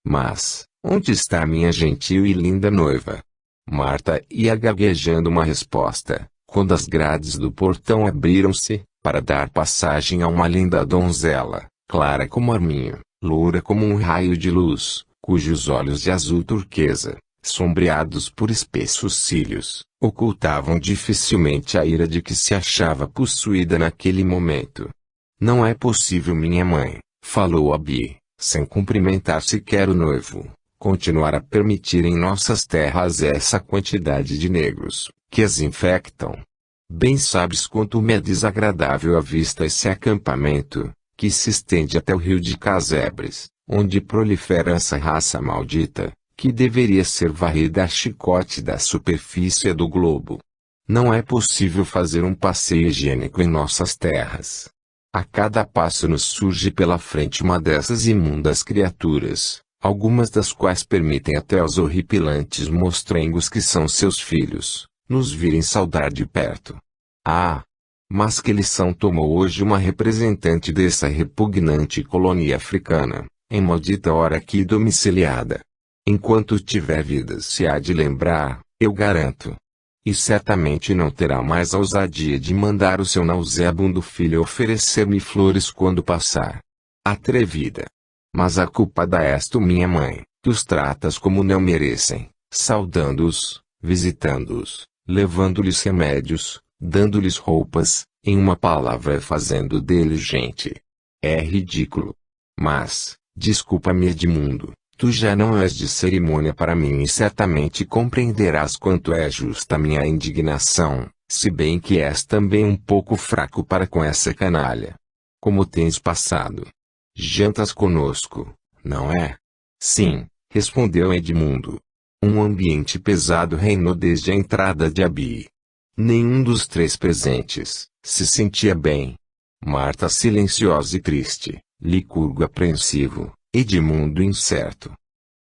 Mas, onde está minha gentil e linda noiva? Marta ia gaguejando uma resposta, quando as grades do portão abriram-se, para dar passagem a uma linda donzela, clara como arminho, loura como um raio de luz, cujos olhos de azul turquesa, sombreados por espessos cílios, ocultavam dificilmente a ira de que se achava possuída naquele momento. Não é possível, minha mãe, falou Abi, sem cumprimentar sequer o noivo, continuar a permitir em nossas terras essa quantidade de negros, que as infectam. Bem sabes quanto me é desagradável à vista esse acampamento, que se estende até o rio de Casebres, onde prolifera essa raça maldita, que deveria ser varrida a chicote da superfície do globo. Não é possível fazer um passeio higiênico em nossas terras. A cada passo nos surge pela frente uma dessas imundas criaturas, algumas das quais permitem até aos horripilantes mostrengos que são seus filhos, nos virem saudar de perto. Ah! Mas que lição tomou hoje uma representante dessa repugnante colônia africana, em maldita hora aqui domiciliada? Enquanto tiver vida se há de lembrar, eu garanto. E certamente não terá mais a ousadia de mandar o seu nauseabundo filho oferecer-me flores quando passar. Atrevida! Mas a culpada és tu, minha mãe, que os tratas como não merecem, saudando-os, visitando-os, levando-lhes remédios, dando-lhes roupas, em uma palavra fazendo deles gente. É ridículo. Mas, desculpa-me, Edmundo, tu já não és de cerimônia para mim e certamente compreenderás quanto é justa minha indignação, se bem que és também um pouco fraco para com essa canalha. Como tens passado? Jantas conosco, não é? Sim, respondeu Edmundo. Um ambiente pesado reinou desde a entrada de Abi. Nenhum dos três presentes se sentia bem. Marta silenciosa e triste, Licurgo apreensivo, Edmundo incerto.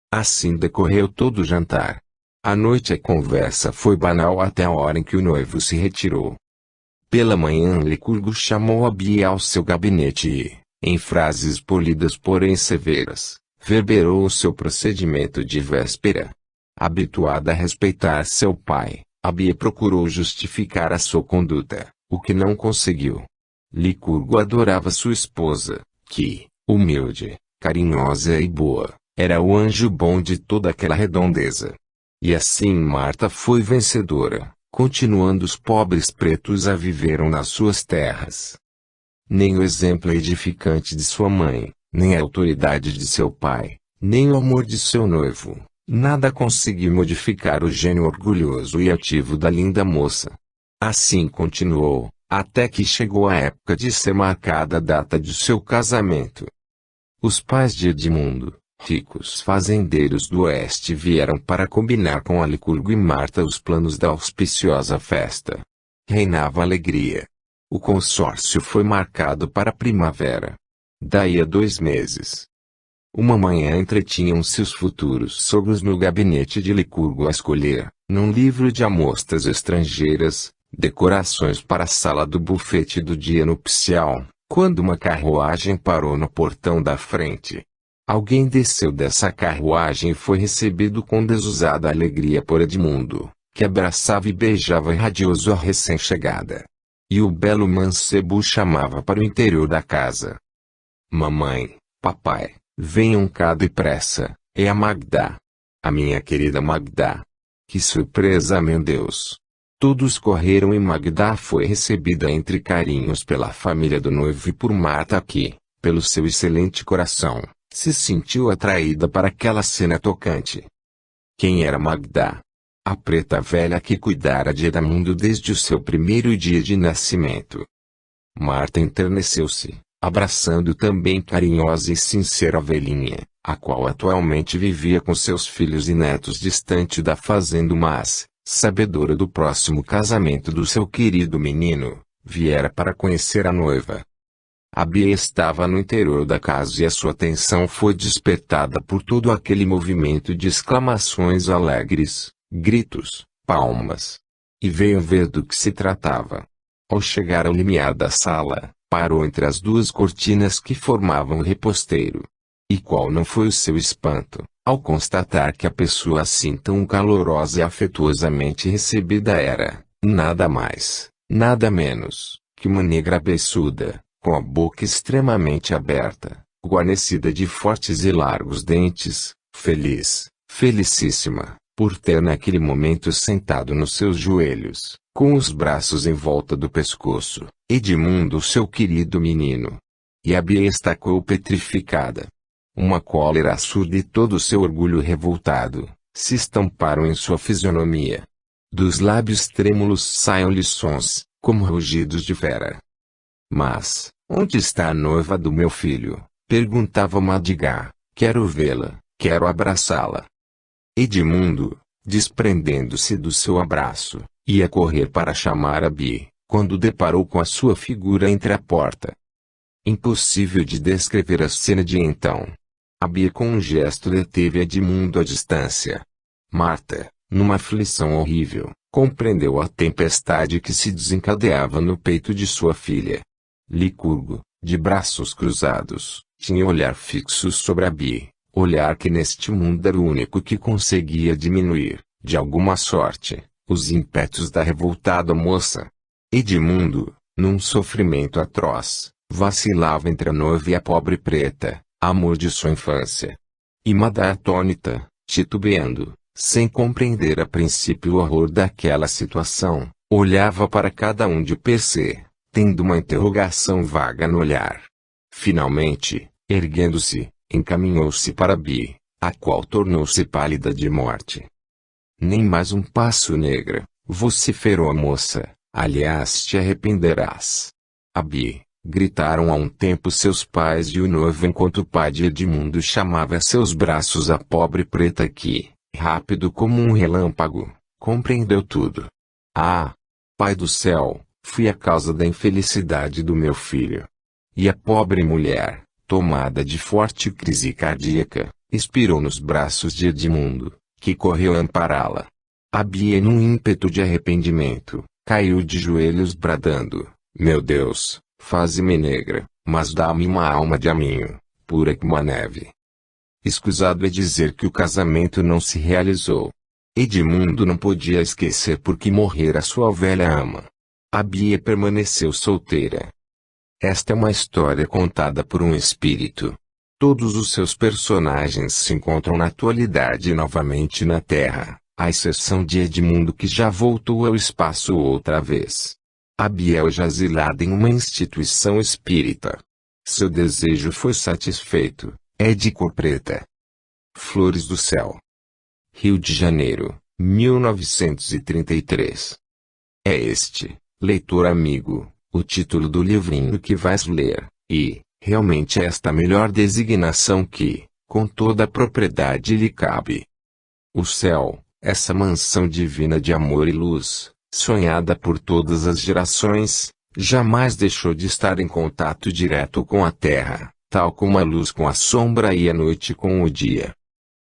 Assim decorreu todo o jantar. À noite a conversa foi banal até a hora em que o noivo se retirou. Pela manhã Licurgo chamou Abi ao seu gabinete e, em frases polidas porém severas, verberou o seu procedimento de véspera. Habituada a respeitar seu pai, Abi procurou justificar a sua conduta, o que não conseguiu. Licurgo adorava sua esposa, que, humilde, carinhosa e boa, era o anjo bom de toda aquela redondeza. E assim Marta foi vencedora, continuando os pobres pretos a viveram nas suas terras. Nem o exemplo edificante de sua mãe, nem a autoridade de seu pai, nem o amor de seu noivo, nada conseguiu modificar o gênio orgulhoso e ativo da linda moça. Assim continuou, até que chegou a época de ser marcada a data de seu casamento. Os pais de Edmundo, ricos fazendeiros do oeste, vieram para combinar com Licurgo e Marta os planos da auspiciosa festa. Reinava alegria. O consórcio foi marcado para a primavera. Daí a 2 meses. Uma manhã entretinham-se os futuros sogros no gabinete de Licurgo a escolher, num livro de amostras estrangeiras, decorações para a sala do bufete do dia nupcial, quando uma carruagem parou no portão da frente. Alguém desceu dessa carruagem e foi recebido com desusada alegria por Edmundo, que abraçava e beijava radioso a recém-chegada. E o belo mancebo chamava para o interior da casa. Mamãe, papai, venham cá depressa, é a Magda. A minha querida Magda. Que surpresa, meu Deus! Todos correram e Magda foi recebida entre carinhos pela família do noivo e por Marta que, pelo seu excelente coração, se sentiu atraída para aquela cena tocante. Quem era Magda? A preta velha que cuidara de Edmundo desde o seu primeiro dia de nascimento. Marta enterneceu-se, abraçando também carinhosa e sincera a velhinha, a qual atualmente vivia com seus filhos e netos distante da fazenda, mas, sabedora do próximo casamento do seu querido menino, viera para conhecer a noiva. A Bia estava no interior da casa e a sua atenção foi despertada por todo aquele movimento de exclamações alegres, gritos, palmas. E veio ver do que se tratava. Ao chegar ao limiar da sala, parou entre as 2 cortinas que formavam o reposteiro. E qual não foi o seu espanto, ao constatar que a pessoa assim tão calorosa e afetuosamente recebida era, nada mais, nada menos, que uma negra beiçuda, com a boca extremamente aberta, guarnecida de fortes e largos dentes, feliz, felicíssima, por ter naquele momento sentado nos seus joelhos, com os braços em volta do pescoço, Edmundo, seu querido menino. E a Bia estacou petrificada. Uma cólera surda e todo o seu orgulho revoltado, se estamparam em sua fisionomia. Dos lábios trêmulos saíam-lhe sons, como rugidos de fera. Mas, onde está a noiva do meu filho? Perguntava Madrigal. Quero vê-la, quero abraçá-la. Edmundo, desprendendo-se do seu abraço, ia correr para chamar a Bi, quando deparou com a sua figura entre a porta. Impossível de descrever a cena de então. A Bia com um gesto deteve Edmundo à distância. Marta, numa aflição horrível, compreendeu a tempestade que se desencadeava no peito de sua filha. Licurgo, de braços cruzados, tinha olhar fixo sobre a Bia, olhar que neste mundo era o único que conseguia diminuir, de alguma sorte, os ímpetos da revoltada moça. Edmundo, num sofrimento atroz, vacilava entre a noiva e a pobre preta, amor de sua infância. E Madá atônita, titubeando, sem compreender a princípio o horror daquela situação, olhava para cada um de per se, tendo uma interrogação vaga no olhar. Finalmente, erguendo-se, encaminhou-se para Bi, a qual tornou-se pálida de morte. Nem mais um passo, negra, vociferou a moça, aliás te arrependerás. A Bi, gritaram a um tempo seus pais e o noivo enquanto o pai de Edmundo chamava a seus braços a pobre preta que, rápido como um relâmpago, compreendeu tudo. Ah! Pai do céu, fui a causa da infelicidade do meu filho. E a pobre mulher, tomada de forte crise cardíaca, expirou nos braços de Edmundo, que correu ampará-la. A Bia, num ímpeto de arrependimento, caiu de joelhos bradando: meu Deus, faze-me negra, mas dá-me uma alma de aminho, pura como a neve. Escusado é dizer que o casamento não se realizou. Edmundo não podia esquecer porque morrera sua velha ama. A Bia permaneceu solteira. Esta é uma história contada por um espírito. Todos os seus personagens se encontram na atualidade novamente na Terra, à exceção de Edmundo que já voltou ao espaço outra vez. A Bia é hoje asilada em uma instituição espírita. Seu desejo foi satisfeito, é de cor preta. Flores do Céu. Rio de Janeiro, 1933. É este, leitor amigo, o título do livrinho que vais ler, e, realmente é esta a melhor designação que, com toda a propriedade lhe cabe. O céu, essa mansão divina de amor e luz, sonhada por todas as gerações, jamais deixou de estar em contato direto com a terra, tal como a luz com a sombra e a noite com o dia.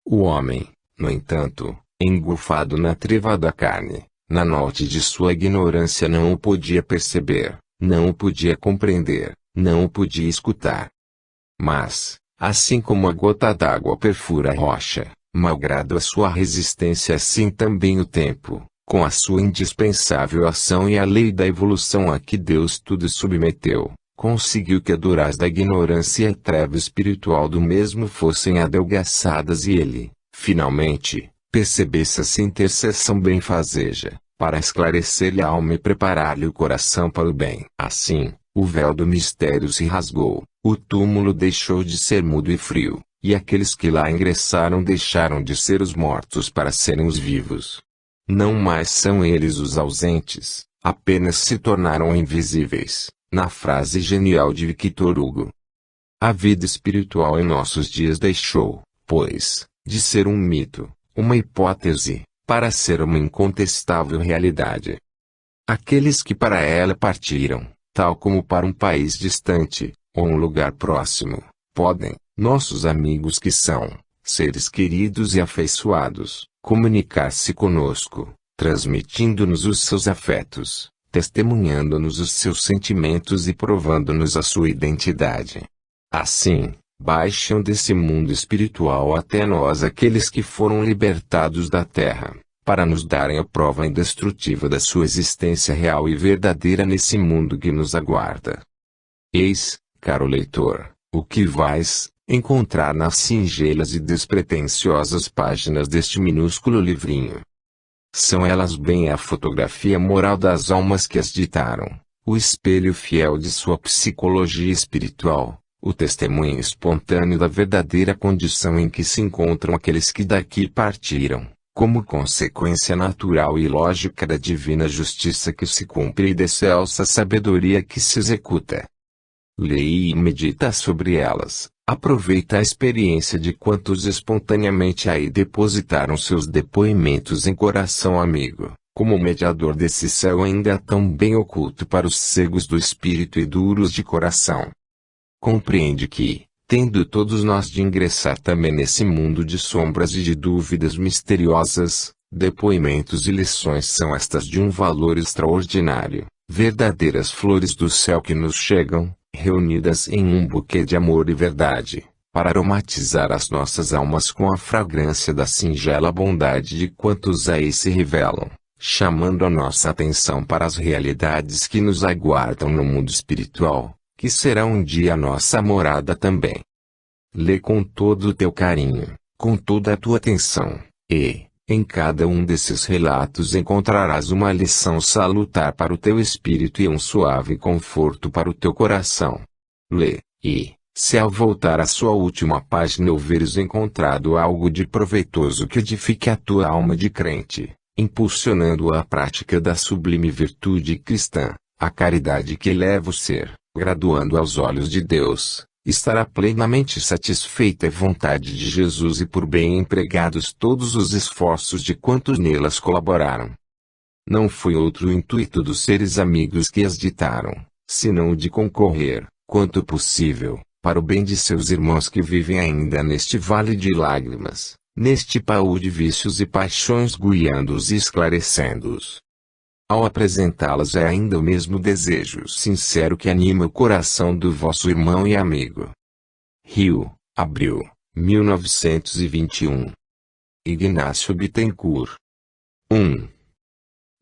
O homem, no entanto, engolfado na treva da carne, na noite de sua ignorância não o podia perceber, não o podia compreender, não o podia escutar. Mas, assim como a gota d'água perfura a rocha, malgrado a sua resistência, assim também o tempo, com a sua indispensável ação e a lei da evolução a que Deus tudo submeteu, conseguiu que a durez da ignorância e a treva espiritual do mesmo fossem adelgaçadas e ele, finalmente, percebesse essa intercessão benfazeja, para esclarecer-lhe a alma e preparar-lhe o coração para o bem. Assim, o véu do mistério se rasgou, o túmulo deixou de ser mudo e frio, e aqueles que lá ingressaram deixaram de ser os mortos para serem os vivos. Não mais são eles os ausentes, apenas se tornaram invisíveis, na frase genial de Victor Hugo. A vida espiritual em nossos dias deixou, pois, de ser um mito, uma hipótese, para ser uma incontestável realidade. Aqueles que para ela partiram, tal como para um país distante, ou um lugar próximo, podem, nossos amigos que são, seres queridos e afeiçoados, comunicar-se conosco, transmitindo-nos os seus afetos, testemunhando-nos os seus sentimentos e provando-nos a sua identidade. Assim, baixam desse mundo espiritual até nós aqueles que foram libertados da terra, para nos darem a prova indestrutível da sua existência real e verdadeira nesse mundo que nos aguarda. Eis, caro leitor, o que vais encontrar nas singelas e despretensiosas páginas deste minúsculo livrinho. São elas bem a fotografia moral das almas que as ditaram, o espelho fiel de sua psicologia espiritual, o testemunho espontâneo da verdadeira condição em que se encontram aqueles que daqui partiram, como consequência natural e lógica da divina justiça que se cumpre e da excelsa sabedoria que se executa. Lê e medita sobre elas, aproveita a experiência de quantos espontaneamente aí depositaram seus depoimentos em coração amigo, como mediador desse céu ainda tão bem oculto para os cegos do espírito e duros de coração. Compreende que, tendo todos nós de ingressar também nesse mundo de sombras e de dúvidas misteriosas, depoimentos e lições são estas de um valor extraordinário, verdadeiras flores do céu que nos chegam, reunidas em um buquê de amor e verdade, para aromatizar as nossas almas com a fragrância da singela bondade de quantos aí se revelam, chamando a nossa atenção para as realidades que nos aguardam no mundo espiritual, que será um dia a nossa morada também. Lê com todo o teu carinho, com toda a tua atenção, e, em cada um desses relatos encontrarás uma lição salutar para o teu espírito e um suave conforto para o teu coração. Lê, e, se ao voltar à sua última página houveres encontrado algo de proveitoso que edifique a tua alma de crente, impulsionando a prática da sublime virtude cristã, a caridade que eleva o ser, graduando aos olhos de Deus, estará plenamente satisfeita à vontade de Jesus e por bem empregados todos os esforços de quantos nelas colaboraram. Não foi outro o intuito dos seres amigos que as ditaram, senão o de concorrer, quanto possível, para o bem de seus irmãos que vivem ainda neste vale de lágrimas, neste paú de vícios e paixões, guiando-os e esclarecendo-os. Ao apresentá-las é ainda o mesmo desejo sincero que anima o coração do vosso irmão e amigo. Rio, abril, 1921. Ignácio Bittencourt. 1.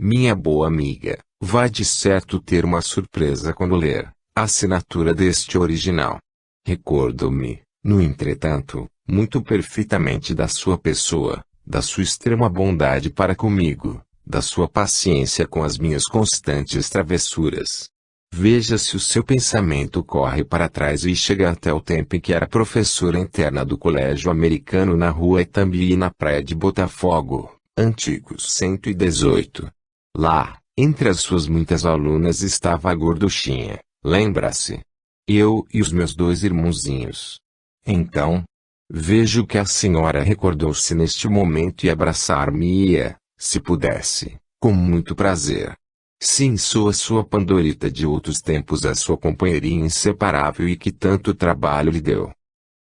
Minha boa amiga, vai de certo ter uma surpresa quando ler a assinatura deste original. Recordo-me, no entretanto, muito perfeitamente da sua pessoa, da sua extrema bondade para comigo, da sua paciência com as minhas constantes travessuras. Veja se o seu pensamento corre para trás e chega até o tempo em que era professora interna do colégio americano na rua Itambi e na praia de Botafogo, antigos 118. Lá, entre as suas muitas alunas estava a gorduchinha, lembra-se? Eu e os meus 2 irmãozinhos. Então, vejo que a senhora recordou-se neste momento e abraçar-me-ia, se pudesse, com muito prazer. Sim, sou a sua Pandorita de outros tempos, a sua companheirinha inseparável e que tanto trabalho lhe deu.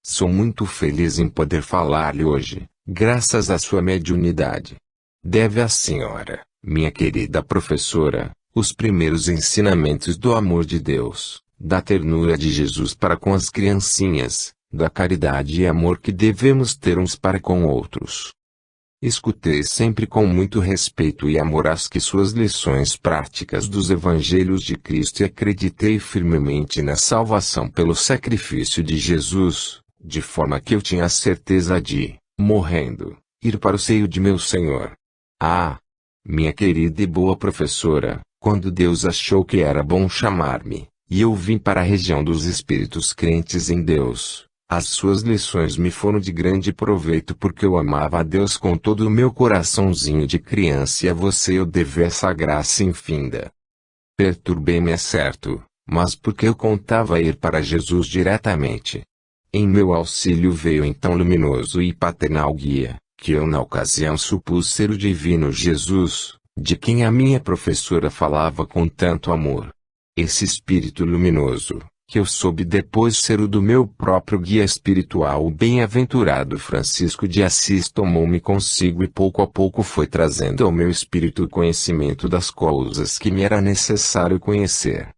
Sou muito feliz em poder falar-lhe hoje, graças à sua mediunidade. Deve à senhora, minha querida professora, os primeiros ensinamentos do amor de Deus, da ternura de Jesus para com as criancinhas, da caridade e amor que devemos ter uns para com outros. Escutei sempre com muito respeito e amor as que suas lições práticas dos Evangelhos de Cristo e acreditei firmemente na salvação pelo sacrifício de Jesus, de forma que eu tinha a certeza de, morrendo, ir para o seio de meu Senhor. Ah! Minha querida e boa professora, quando Deus achou que era bom chamar-me, e eu vim para a região dos espíritos crentes em Deus, as suas lições me foram de grande proveito porque eu amava a Deus com todo o meu coraçãozinho de criança e a você eu devo essa graça infinda. Perturbei-me é certo, mas porque eu contava ir para Jesus diretamente. Em meu auxílio veio então luminoso e paternal guia, que eu na ocasião supus ser o divino Jesus, de quem a minha professora falava com tanto amor. Esse espírito luminoso, que eu soube depois ser o do meu próprio guia espiritual, o bem-aventurado Francisco de Assis, tomou-me consigo e pouco a pouco foi trazendo ao meu espírito o conhecimento das coisas que me era necessário conhecer.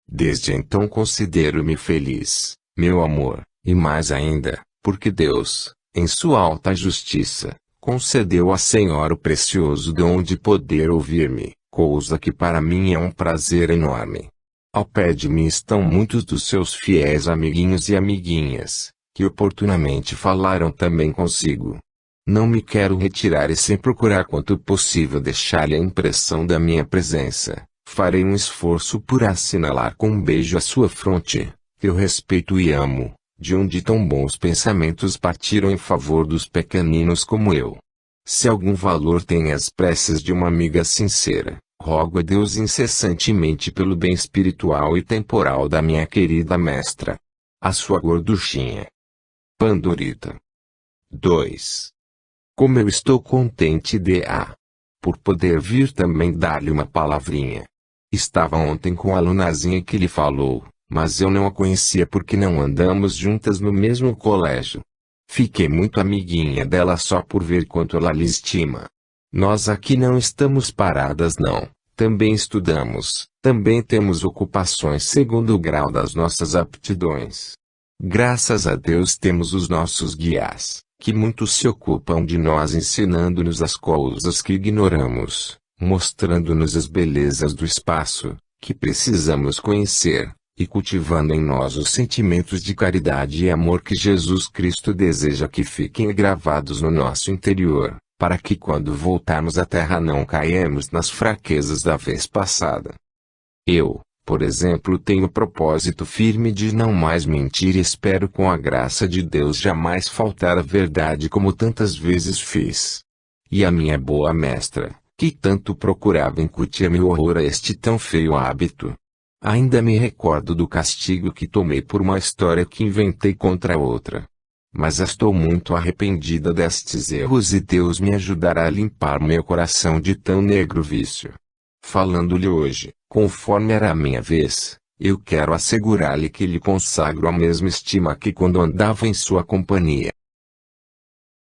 Desde então considero-me feliz, meu amor, e mais ainda, porque Deus, em sua alta justiça, concedeu à senhora o precioso dom de poder ouvir-me, coisa que para mim é um prazer enorme. Ao pé de mim estão muitos dos seus fiéis amiguinhos e amiguinhas, que oportunamente falaram também consigo. Não me quero retirar e sem procurar quanto possível deixar-lhe a impressão da minha presença, farei um esforço por assinalar com um beijo a sua fronte, que eu respeito e amo, de onde tão bons pensamentos partiram em favor dos pequeninos como eu. Se algum valor tem as preces de uma amiga sincera, rogo a Deus incessantemente pelo bem espiritual e temporal da minha querida mestra. A sua gorduchinha. Pandorita. 2. Como eu estou contente por poder vir também dar-lhe uma palavrinha. Estava ontem com a alunazinha que lhe falou, mas eu não a conhecia porque não andamos juntas no mesmo colégio. Fiquei muito amiguinha dela só por ver quanto ela lhe estima. Nós aqui não estamos paradas não, também estudamos, também temos ocupações segundo o grau das nossas aptidões. Graças a Deus temos os nossos guias, que muito se ocupam de nós ensinando-nos as coisas que ignoramos, mostrando-nos as belezas do espaço, que precisamos conhecer, e cultivando em nós os sentimentos de caridade e amor que Jesus Cristo deseja que fiquem gravados no nosso interior, para que quando voltarmos à Terra não caiamos nas fraquezas da vez passada. Eu, por exemplo, tenho o propósito firme de não mais mentir e espero com a graça de Deus jamais faltar à verdade como tantas vezes fiz. E a minha boa mestra, que tanto procurava incutir-me o horror a este tão feio hábito, Ainda me recordo do castigo que tomei por uma história que inventei contra outra. Mas estou muito arrependida destes erros e Deus me ajudará a limpar meu coração de tão negro vício. Falando-lhe hoje, conforme era a minha vez, eu quero assegurar-lhe que lhe consagro a mesma estima que quando andava em sua companhia.